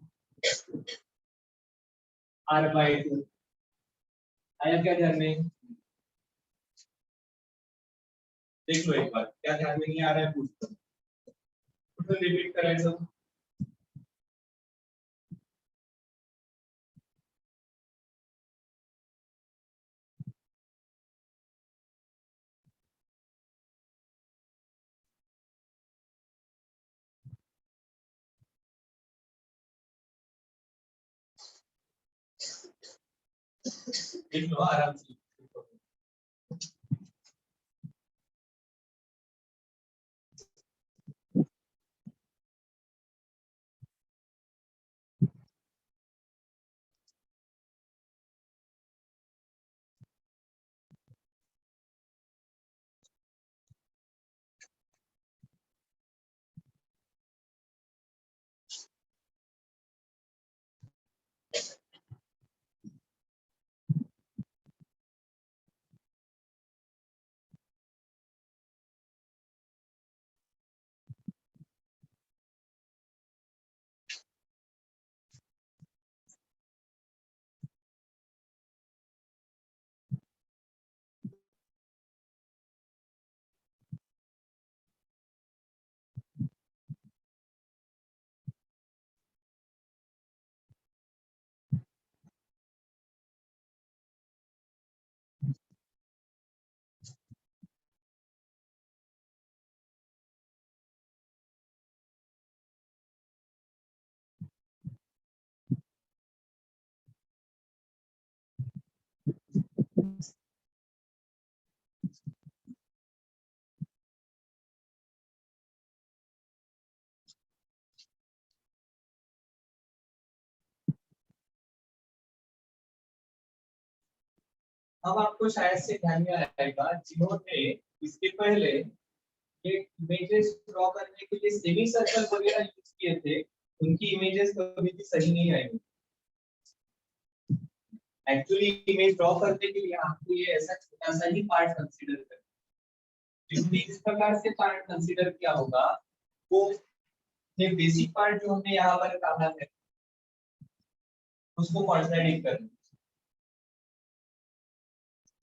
R/2। आया क्या ध्यान में? देख लो एक बार, क्या ध्यान में नहीं आ रहा है पूछ तो रिपीट करें सब। देख लो आराम से। अब आपको शायद से ध्यान में आएगा जिन्होंने इसके पहले ये इमेजेस ड्रॉ करने के लिए सेमी सर्कल वगैरह यूज किए थे, उनकी इमेजेस कभी भी सही नहीं आएंगी। एक्चुअली इमेज ड्रॉ करने के लिए आपको ये ऐसा छोटा सा ही पार्ट कंसीडर करना, जिसने इस प्रकार से पार्ट कंसीडर किया होगा वो ये बेसिक पार्ट जो हमने यहाँ पर कहा है उसको कॉन्ट्राडिक्ट करना।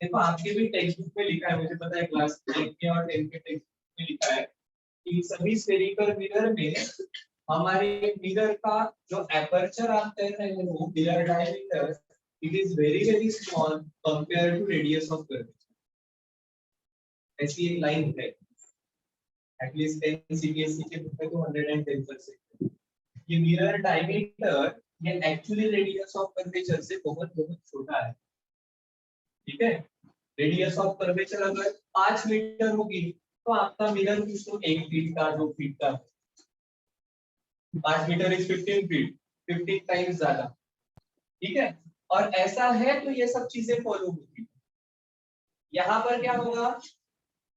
देखो आपके भी टेक्स्ट बुक में लिखा है, मुझे पता है क्लास 9 में और 10 के टेक्स्ट बुक में लिखा है कि सभी स्फेरिकल मिरर में हमारे मिरर का जो एपर्चर आता है वो mirror diameter it is very small compare to radius of curvature. ऐसी एक लाइन है एटलीस्ट 10 सीबीएसई के बुक में तो 110%। ये मिरर डायमीटर ये एक्चुअली रेडियस ऑफ कर्वेचर से बहुत बहुत छोटा है, ठीक है। रेडियस ऑफ कर्वेचर अगर 5 मीटर होगी तो आपका मिरर कुछ तो 1 फीट का 2 फीट का, 5 मीटर इज 15 फीट, 15 टाइम्स ज्यादा, ठीक है। और ऐसा है तो ये सब चीजें फॉलो होगी। यहाँ पर क्या होगा,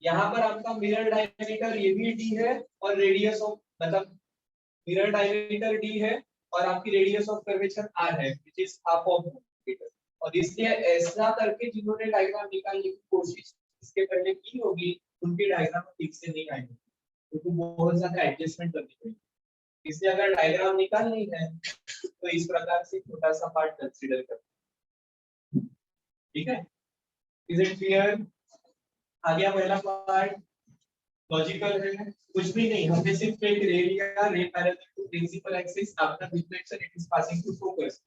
यहाँ पर आपका मिरर डायमीटर ये भी डी है और रेडियस ऑफ मतलब मिरर डायमीटर डी है और आपकी रेडियस ऑफ कर्वेचर आर है which is half of metre. और इसलिए ऐसा करके जिन्होंने डायग्राम निकालने की कोशिश इसके पहले की होगी उनकी डायग्राम ठीक से नहीं आएगी, क्योंकि बहुत ज्यादा एडजस्टमेंट करनी पड़ेगी। इसलिए अगर डायग्राम निकालनी है तो इस प्रकार से छोटा सा पार्ट कंसीडर करें, ठीक है। Is it clear? आ गया पहला पार्ट, लॉजिकल है, कुछ भी नहीं, हमने सिर्फ एक रे लिया, ray parallel to principal axis after reflection it is passing to focus.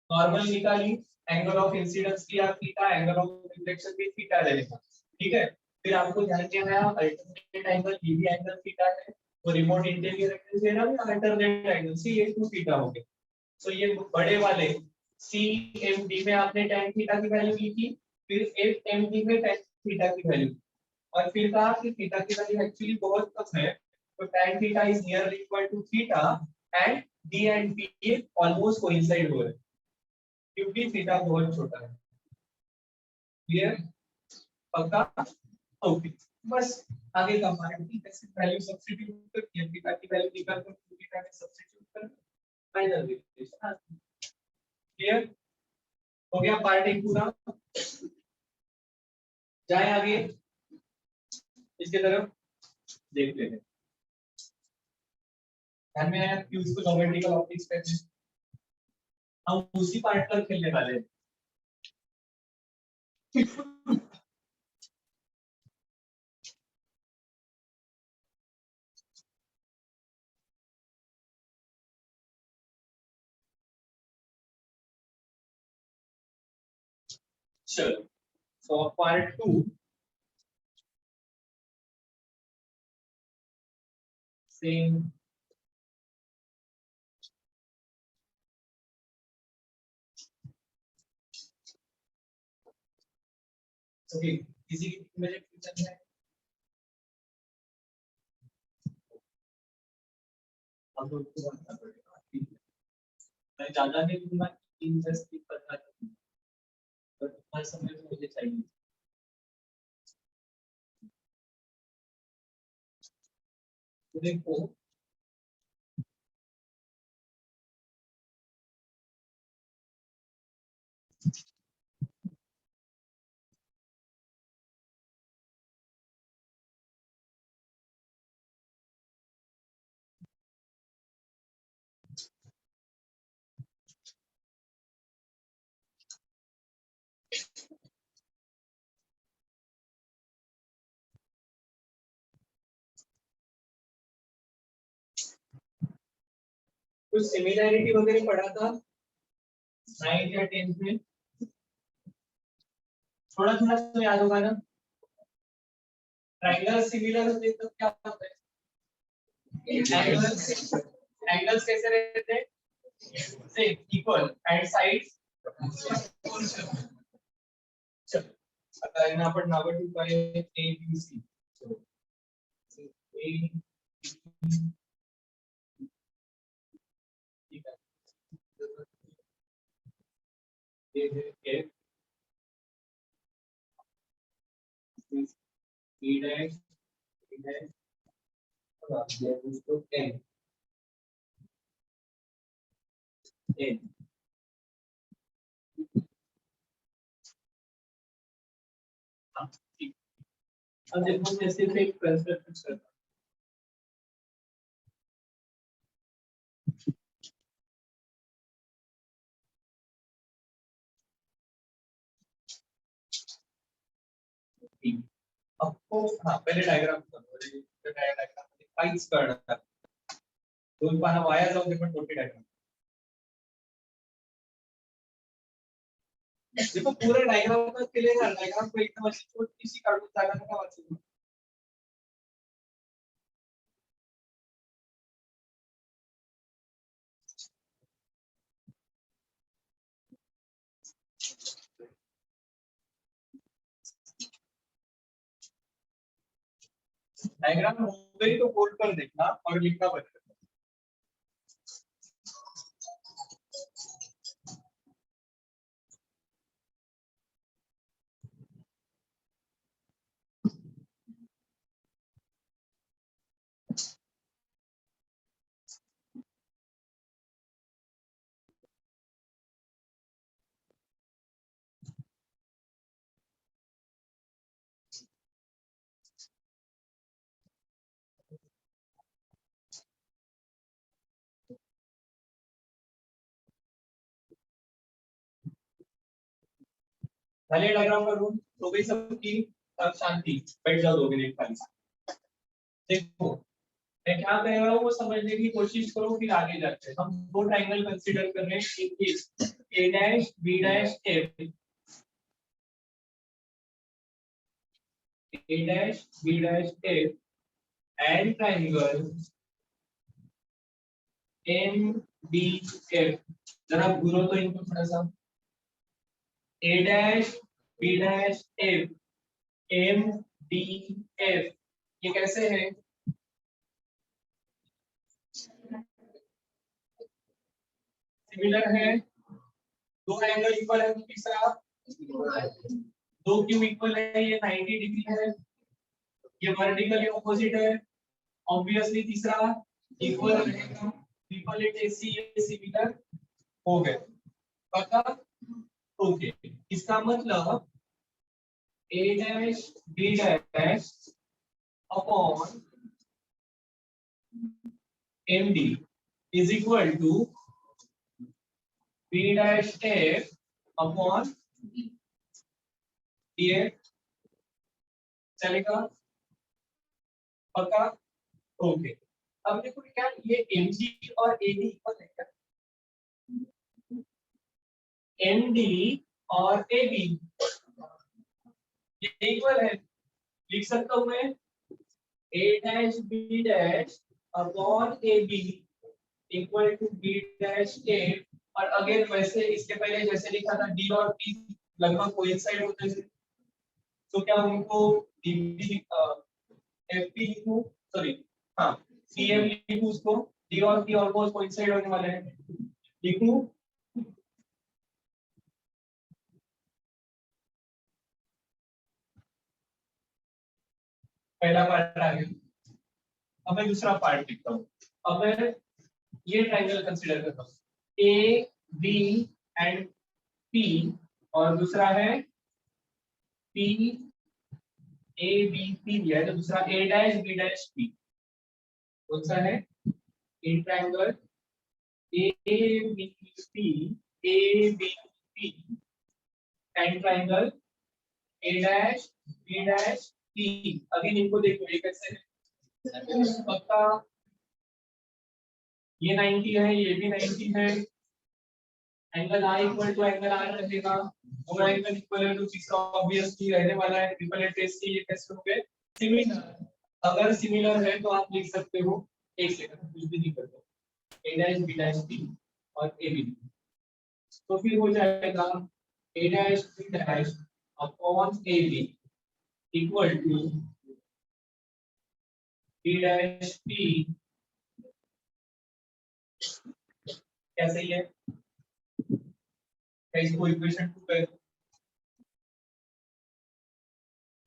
Normal निकाली, एंगल ऑफ इंसिडेंस किया थीटा, एंगल ऑफ रिफ्लेक्शन भी थीटा रहेगा, ठीक है। फिर आपको ध्यान में आया अल्टरनेट एंगल ये भी एंगल थीटा है, तो रिमोट इंटीरियर एंगल से ना अल्टरनेट एंगल से ये 2 थीटा हो गया। तो ये बड़े वाले सी एम डी में आपने tan थीटा की वैल्यू लिखी, फिर एफ एम डी में tan थीटा की वैल्यू, और फिर कहा कि थीटा की वैल्यू एक्चुअली बहुत कम है, तो tan theta is nearly equal to theta and D and P almost coincide हो रहे हैं क्योंकि थीटा बहुत छोटा है। क्लियर? पक्का? ओके, बस आगे कंपैरेटिव कैसे वैल्यू सब्स्टिट्यूट करके थीटा की वैल्यू निकाल कर थीटा में सब्स्टिट्यूट कर फाइनल रिलेशन। क्लियर? हो गया पार्ट एक पूरा। जाए आगे इसके तरफ देख लेते हैं। ध्यान में आया कि उसको ज्योमेट्रिकल ऑप्टिक्स कहते हैं। हम उसी पार्ट पर खेलने वाले हैं। चलो, सो पार्ट 2 सेम ओके, किसी की मेरे क्वेश्चन है? अब तो उसको करना पड़ेगा, ठीक है। मैं ज्यादा नहीं दूंगा, 3-10 की पता नहीं, पर हर समय में मुझे चाहिए। तो देखो कुछ सिमिलैरिटी वगैरह पढ़ा था 9 या 10 में, थोड़ा थोड़ा तो याद होगा ना। ट्रायंगल सिमिलर होते तो क्या होता है? एंगल्स एंगल्स कैसे रहते हैं? Same equal and sides. चलो आता है यहाँ पर नंबर 2 का है ए बी सी। चलो ए ठीक है, ये है F B dash B dash और आप ये उसको एन एन। हाँ ठीक। अब देखो मैं सिर्फ एक कंस्ट्रक्ट करता हूँ। आपको हाँ पहले डायग्राम करो, डायग्राम पाइप्स करना है, दोन पाना वाया जाऊंगे पण मोठी डायग्राम। देखो पूरा डायग्राम का केलेला डायग्राम को एकदम अशी छोटीशी काढून जागा नका वाचू। डायग्राम हो गई तो बोर्ड पर देखना और लिखना बंद करना। पहले डायग्राम का रूल तो गई सबकी, अब शांति बैठ जाओ 2 मिनट खाली। देखो मैं क्या कह रहा हूँ वो समझने की कोशिश करो, फिर आगे जाते हैं। हम दो ट्रायंगल कंसीडर कर रहे हैं, एक is A dash B dash F, A dash B dash F and triangle M D F, जरा घूरो तो इनको थोड़ा सा, A dash B dash F M D F, ये कैसे है? सिमिलर है, दो एंगल इक्वल है तो तीसरा, दो क्यू इक्वल है, ये 90 डिग्री है, ये वर्टिकली ऑपोजिट है, ऑब्वियसली तीसरा इक्वल रहेगा, ट्रिपल एट एसी ये सिमिलर हो गए, पता? ओके, इसका मतलब A dash B dash upon M D is equal to B dash F upon D F, चलेगा? पक्का? ओके, अब देखो क्या ये एम जी और ए डी इक्वल है क्या? एम डी और ए बी ये इक्वल है, लिख सकता हूं मैं A dash B dash upon A B equal to B dash A, और अगेन वैसे इसके पहले जैसे लिखा था डी और पी लगभग कोइंसाइड होते थे, तो क्या उनको डी एफ पी लिखूं, सॉरी हाँ सी एम लिखूं, उसको डी और पी ऑलमोस्ट कोइंसाइड होने वाले हैं, लिखूं पहला पार्ट आ गया। अब मैं दूसरा पार्ट लिखता हूँ, अब मैं ये ट्रायंगल कंसीडर करता हूँ ए बी एंड पी, और दूसरा है पी ए बी पी है, तो दूसरा A dash B dash P, कौन सा है? In triangle A B P A B P and triangle A dash B dash P, again इनको देखो ये कैसे है, पक्का? ये 90 है, ये भी 90 है, angle I equal to angle R रहेगा, और एंगल इक्वल है तो तीसरा ऑब्वियसली रहने वाला है ट्रिपल एट टेस्ट से, ये कैसे हो गए सिमिलर? अगर सिमिलर है तो आप लिख सकते हो, एक सेकंड कुछ भी नहीं करते, A dash B dash P और ए बी, तो फिर हो जाएगा A dash B dash upon A B equal to B dash P, क्या सही है? इसको इक्वेशन 2 पे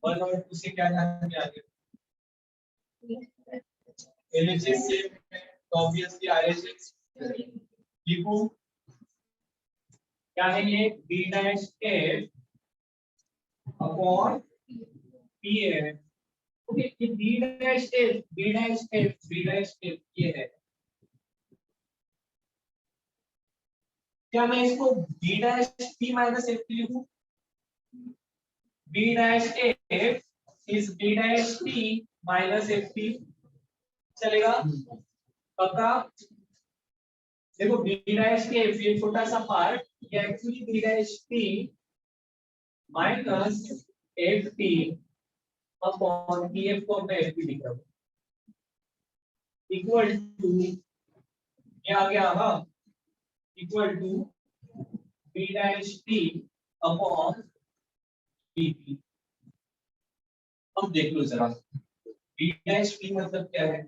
1 और 2 से क्या ध्यान में आ गया? एलएचएस से तो ऑब्वियसली आरएचएस लिखो, क्या है ये B dash F upon P F, okay, ये B dash F B dash F B dash F ये है, क्या मैं इसको B dash P minus F लिखूं? B dash F is B dash P minus F P, चलेगा? पक्का? देखो बी डैश के ये छोटा सा पार्ट, ये actually B dash P minus F P upon P F को मैं एफ पी लिख रहा हूँ इक्वल टू, ये आ गया, हाँ, equal to B dash P upon P P. अब देख लो जरा बी डैश पी मतलब क्या है,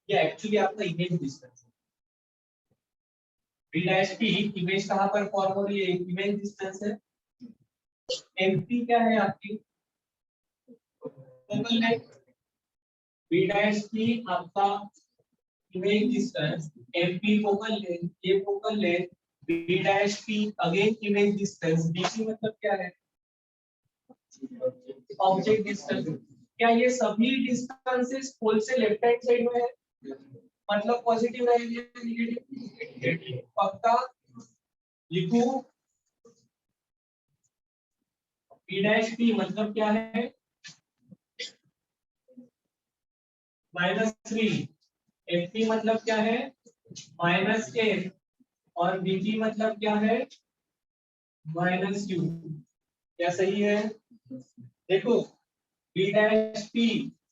ये एक्चुअली आपका इमेज डिस्टेंस है, बी डैश पी इमेज कहां पर फॉर्म हो रही है, इमेज डिस्टेंस है, एमपी क्या है आपकी focal length, B dash P आपका image distance, MP focal length, ये focal length, B dash P again image distance, BP मतलब क्या है? Object distance. क्या ये सभी डिस्टेंसेस होल से लेफ्ट हैंड साइड में है, मतलब पॉजिटिव रहेंगे नेगेटिव? पक्का? लिखो बी डैश पी मतलब क्या है -3, एफ पी मतलब क्या है -8, और बी पी मतलब क्या है -q, क्या सही है? देखो बी डैश पी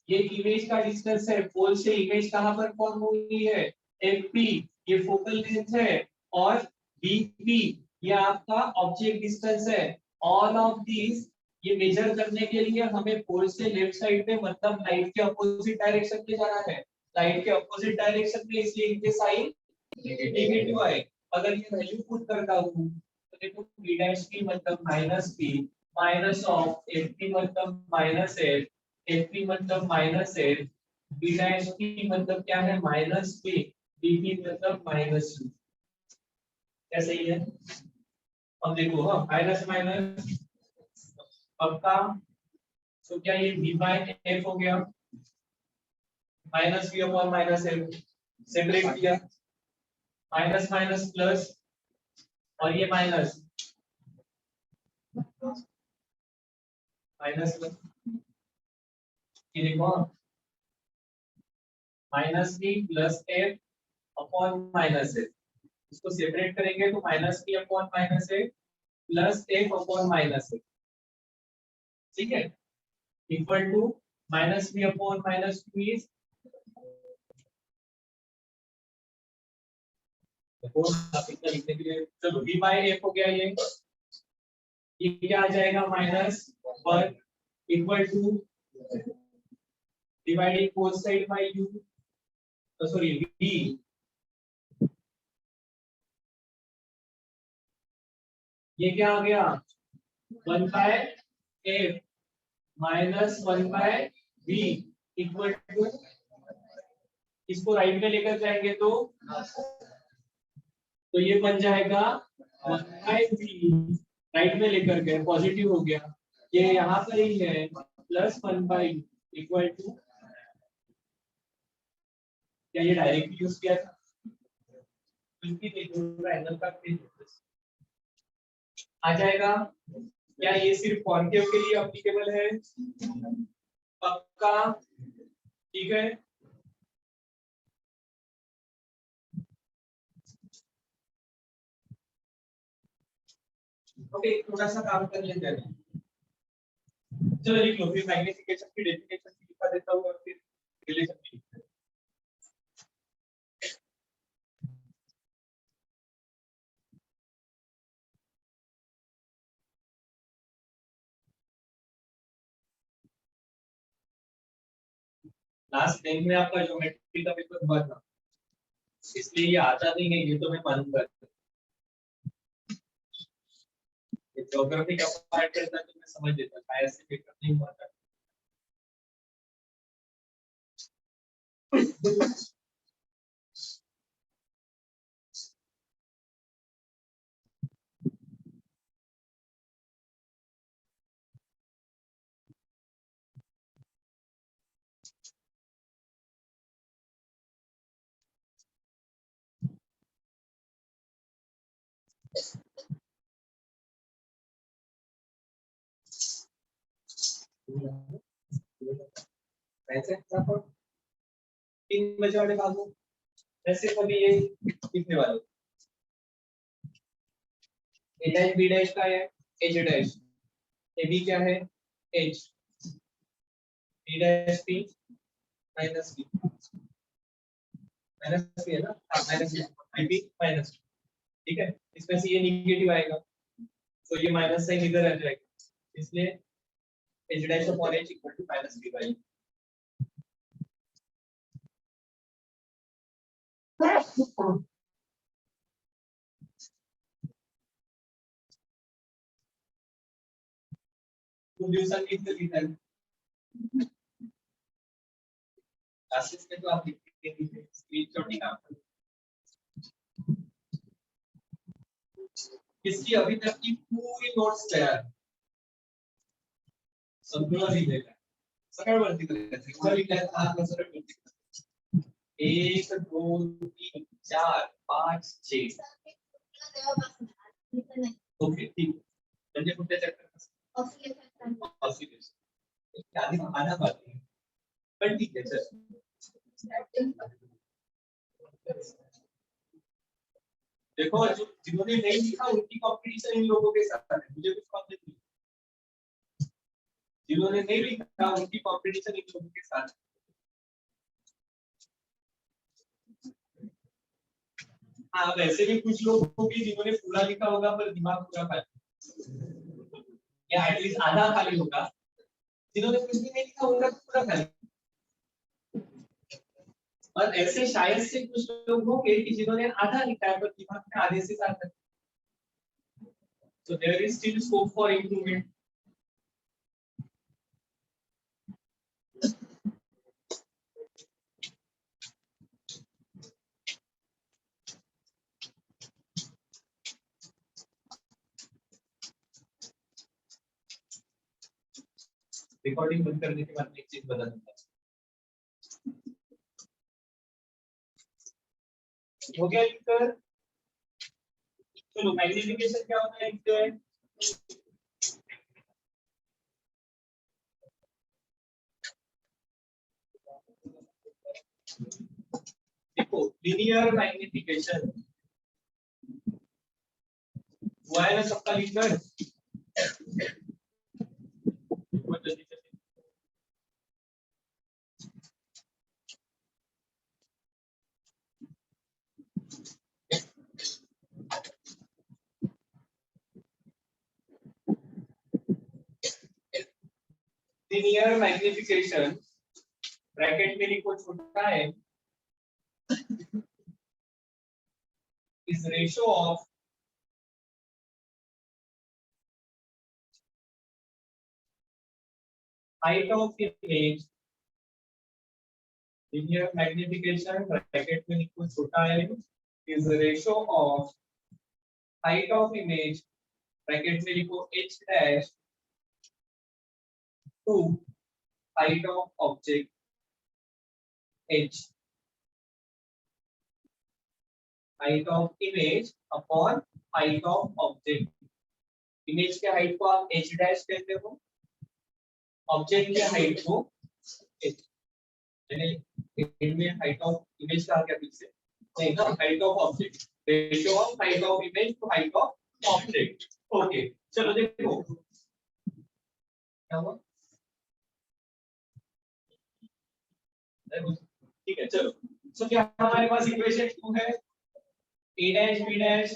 ये इमेज का डिस्टेंस है, पोल से इमेज कहां पर फॉर्म हुई है, एफपी, ये फोकल लेंथ है, और बीपी ये आपका ऑब्जेक्ट डिस्टेंस है। ऑल ऑफ दीज ये मेजर करने के लिए हमें पोल से लेफ्ट साइड में मतलब लाइट के अपोजिट डायरेक्शन में जाना है। लाइट के अपोजिट डायरेक्शन में, इसलिए इनके साइन नेगेटिव आए। अगर ये वैल्यू पुट करता हूं तो देखो p डैश p मतलब minus p minus of fp मतलब माइनस f, fp मतलब minus f, b dash p मतलब क्या है माइनस p, dp मतलब माइनस u। क्या सही है? अब देखो हाँ माइनस माइनस पक्का, तो क्या ये v बाय f हो गया, minus v upon minus f, separate किया, माइनस माइनस प्लस, और ये माइनस माइनस प्लस, ये देखो minus v plus f upon minus f, इसको सेपरेट करेंगे तो minus v upon minus f plus f upon minus f, ठीक है, equal to minus v upon minus 2 is आप इतना लिखने के लिए चलो v बाय f हो गया, ये क्या आ जाएगा minus 1 equal to dividing both side by u, sorry v, ये क्या आ गया 1 by f minus 1 by v equal to, इसको राइट में लेकर जाएंगे तो ये बन जाएगा 1 बाय v, राइट में लेकर गए पॉजिटिव हो गया, ये यहाँ पर ही है प्लस 1 बाय इक्वल टू, क्या ये डायरेक्टली यूज किया था, एंगल का आ जाएगा। क्या ये सिर्फ कॉन्केव के लिए एप्लीकेबल है? पक्का, ठीक है। ओके थोड़ा सा काम कर लेते हैं, चलो लिख लो, फिर मैग्निफिकेशन की डेफिनेशन लिखा देता हूँ और फिर रिलेशन भी लिखते हैं। लास्ट टाइम में आपका ज्योमेट्री का पेपर हुआ था, इसलिए ये आता नहीं है, ये तो मैं मानूंगा। ज्योग्राफी का पार्ट रहता तो मैं समझ लेता, शायद से पेपर नहीं हुआ था। ऐसे 3 बजे वाले बाबू ऐसे कभी ये लिखने वाले ए डैश बी डैश का है एच डैश, ए बी क्या है H, B dash P minus B, minus B है ना, माइनस बी माइनस, ठीक है, इसमें से ये नेगेटिव आएगा तो ये माइनस साइन इधर आ जाएगा, इसलिए H dash upon H equal to minus B by, solution लिख देते हैं क्लासेस में, तो आप लिख के स्क्रीनशॉट निकाल, इसकी अभी तक की पूरी नोट्स तैयार है, संपूर्ण लिखेगा सरळवरती करायचं, एवढं लिखायचं आपलं सरळवरती, 1 2 3 4 5 6, ओके ठीक, म्हणजे कुठल्या चॅप्टर ऑसिलेशन आधी आना बाकी है, पण ठीक है चल, देखो जो जिन्होंने नहीं लिखा उनकी कंपटीशन इन लोगों के साथ है, मुझे कुछ कॉन्फ्लिक्ट नहीं। जिन्होंने नहीं लिखा उनकी कॉम्पिटिशन इन लोगों के साथ। हाँ वैसे भी कुछ लोग होंगे जिन्होंने पूरा लिखा होगा पर दिमाग पूरा खाली, या एटलीस्ट आधा खाली होगा। जिन्होंने कुछ भी नहीं लिखा उनका पूरा खाली। और ऐसे शायद से कुछ लोग होंगे कि जिन्होंने आधा लिखा है पर दिमाग में आधे से ज्यादा। So there is still scope for improvement. Recording बंद करने के बाद एक चीज बता दूंगा। हो गया लिखकर? चलो मैग्निफिकेशन क्या होता है लिखते हैं। देखो लीनियर मैग्निफिकेशन हुआ है ना सबका लिखकर। लीनियर मैग्निफिकेशन ब्रैकेट में लिखो छोटा है is ratio of height of image। linear magnification bracket में लिखो छोटा है is ratio of height of image bracket में लिखो h dash to height of object h। height of image upon height of object। Image के हाइट को आप h dash कहते हो, ऑब्जेक्ट के हाइट को h। में हाइट ऑफ इमेज का क्या फिक्स है नहीं ना, height of object ratio of height of image to height of object. Okay चलो देखो क्या हुआ, ठीक है चलो। सो क्या हमारे पास इक्वेशन 2 है a dash b dash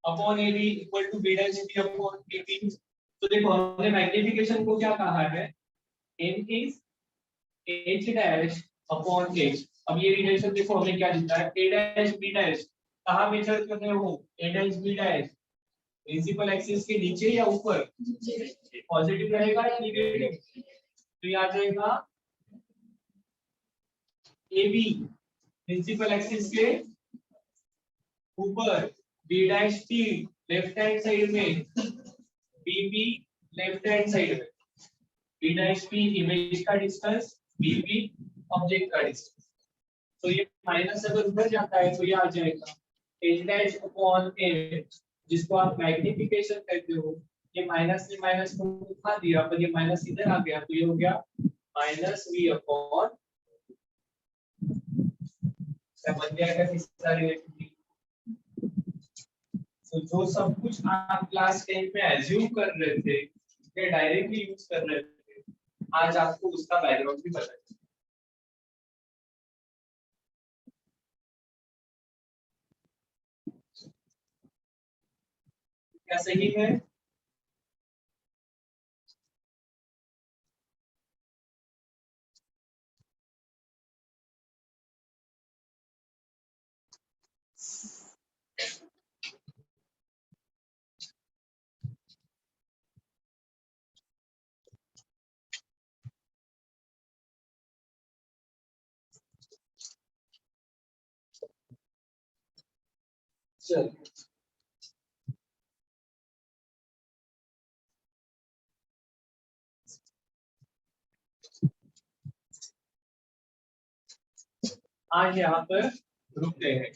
upon ab equal to b dash b upon ab। तो देखो हमने मैग्निफिकेशन को क्या कहा है, m is h dash upon h। अब ये रिलेशन देखो हमने क्या लिखा है, a dash b dash कहां मेजर कर रहे हो, a dash b dash principal axis के नीचे या ऊपर, पॉजिटिव रहेगा या नेगेटिव, तो ये आ जाएगा AB प्रिंसिपल एक्सिस के ऊपर, B dash T left hand side में, BB लेफ्ट हैंड साइड में, B डैश P इमेज का डिस्टेंस, BB ऑब्जेक्ट का डिस्टेंस। तो ये माइनस अगर उधर जाता है तो ये आ जाएगा h डैश अपॉन h, जिसको आप मैग्निफिकेशन कहते हो। ये माइनस ने माइनस को उठा दिया पर ये माइनस इधर आ गया तो ये हो गया माइनस v अपॉन समझ गया क्या किसका रिलेटिविटी। तो जो सब कुछ आप क्लास 10 में एज्यूम कर रहे थे या डायरेक्टली यूज कर रहे थे, आज आपको उसका बैकग्राउंड भी पता है। क्या सही है? चल आज यहाँ पर रुकते हैं।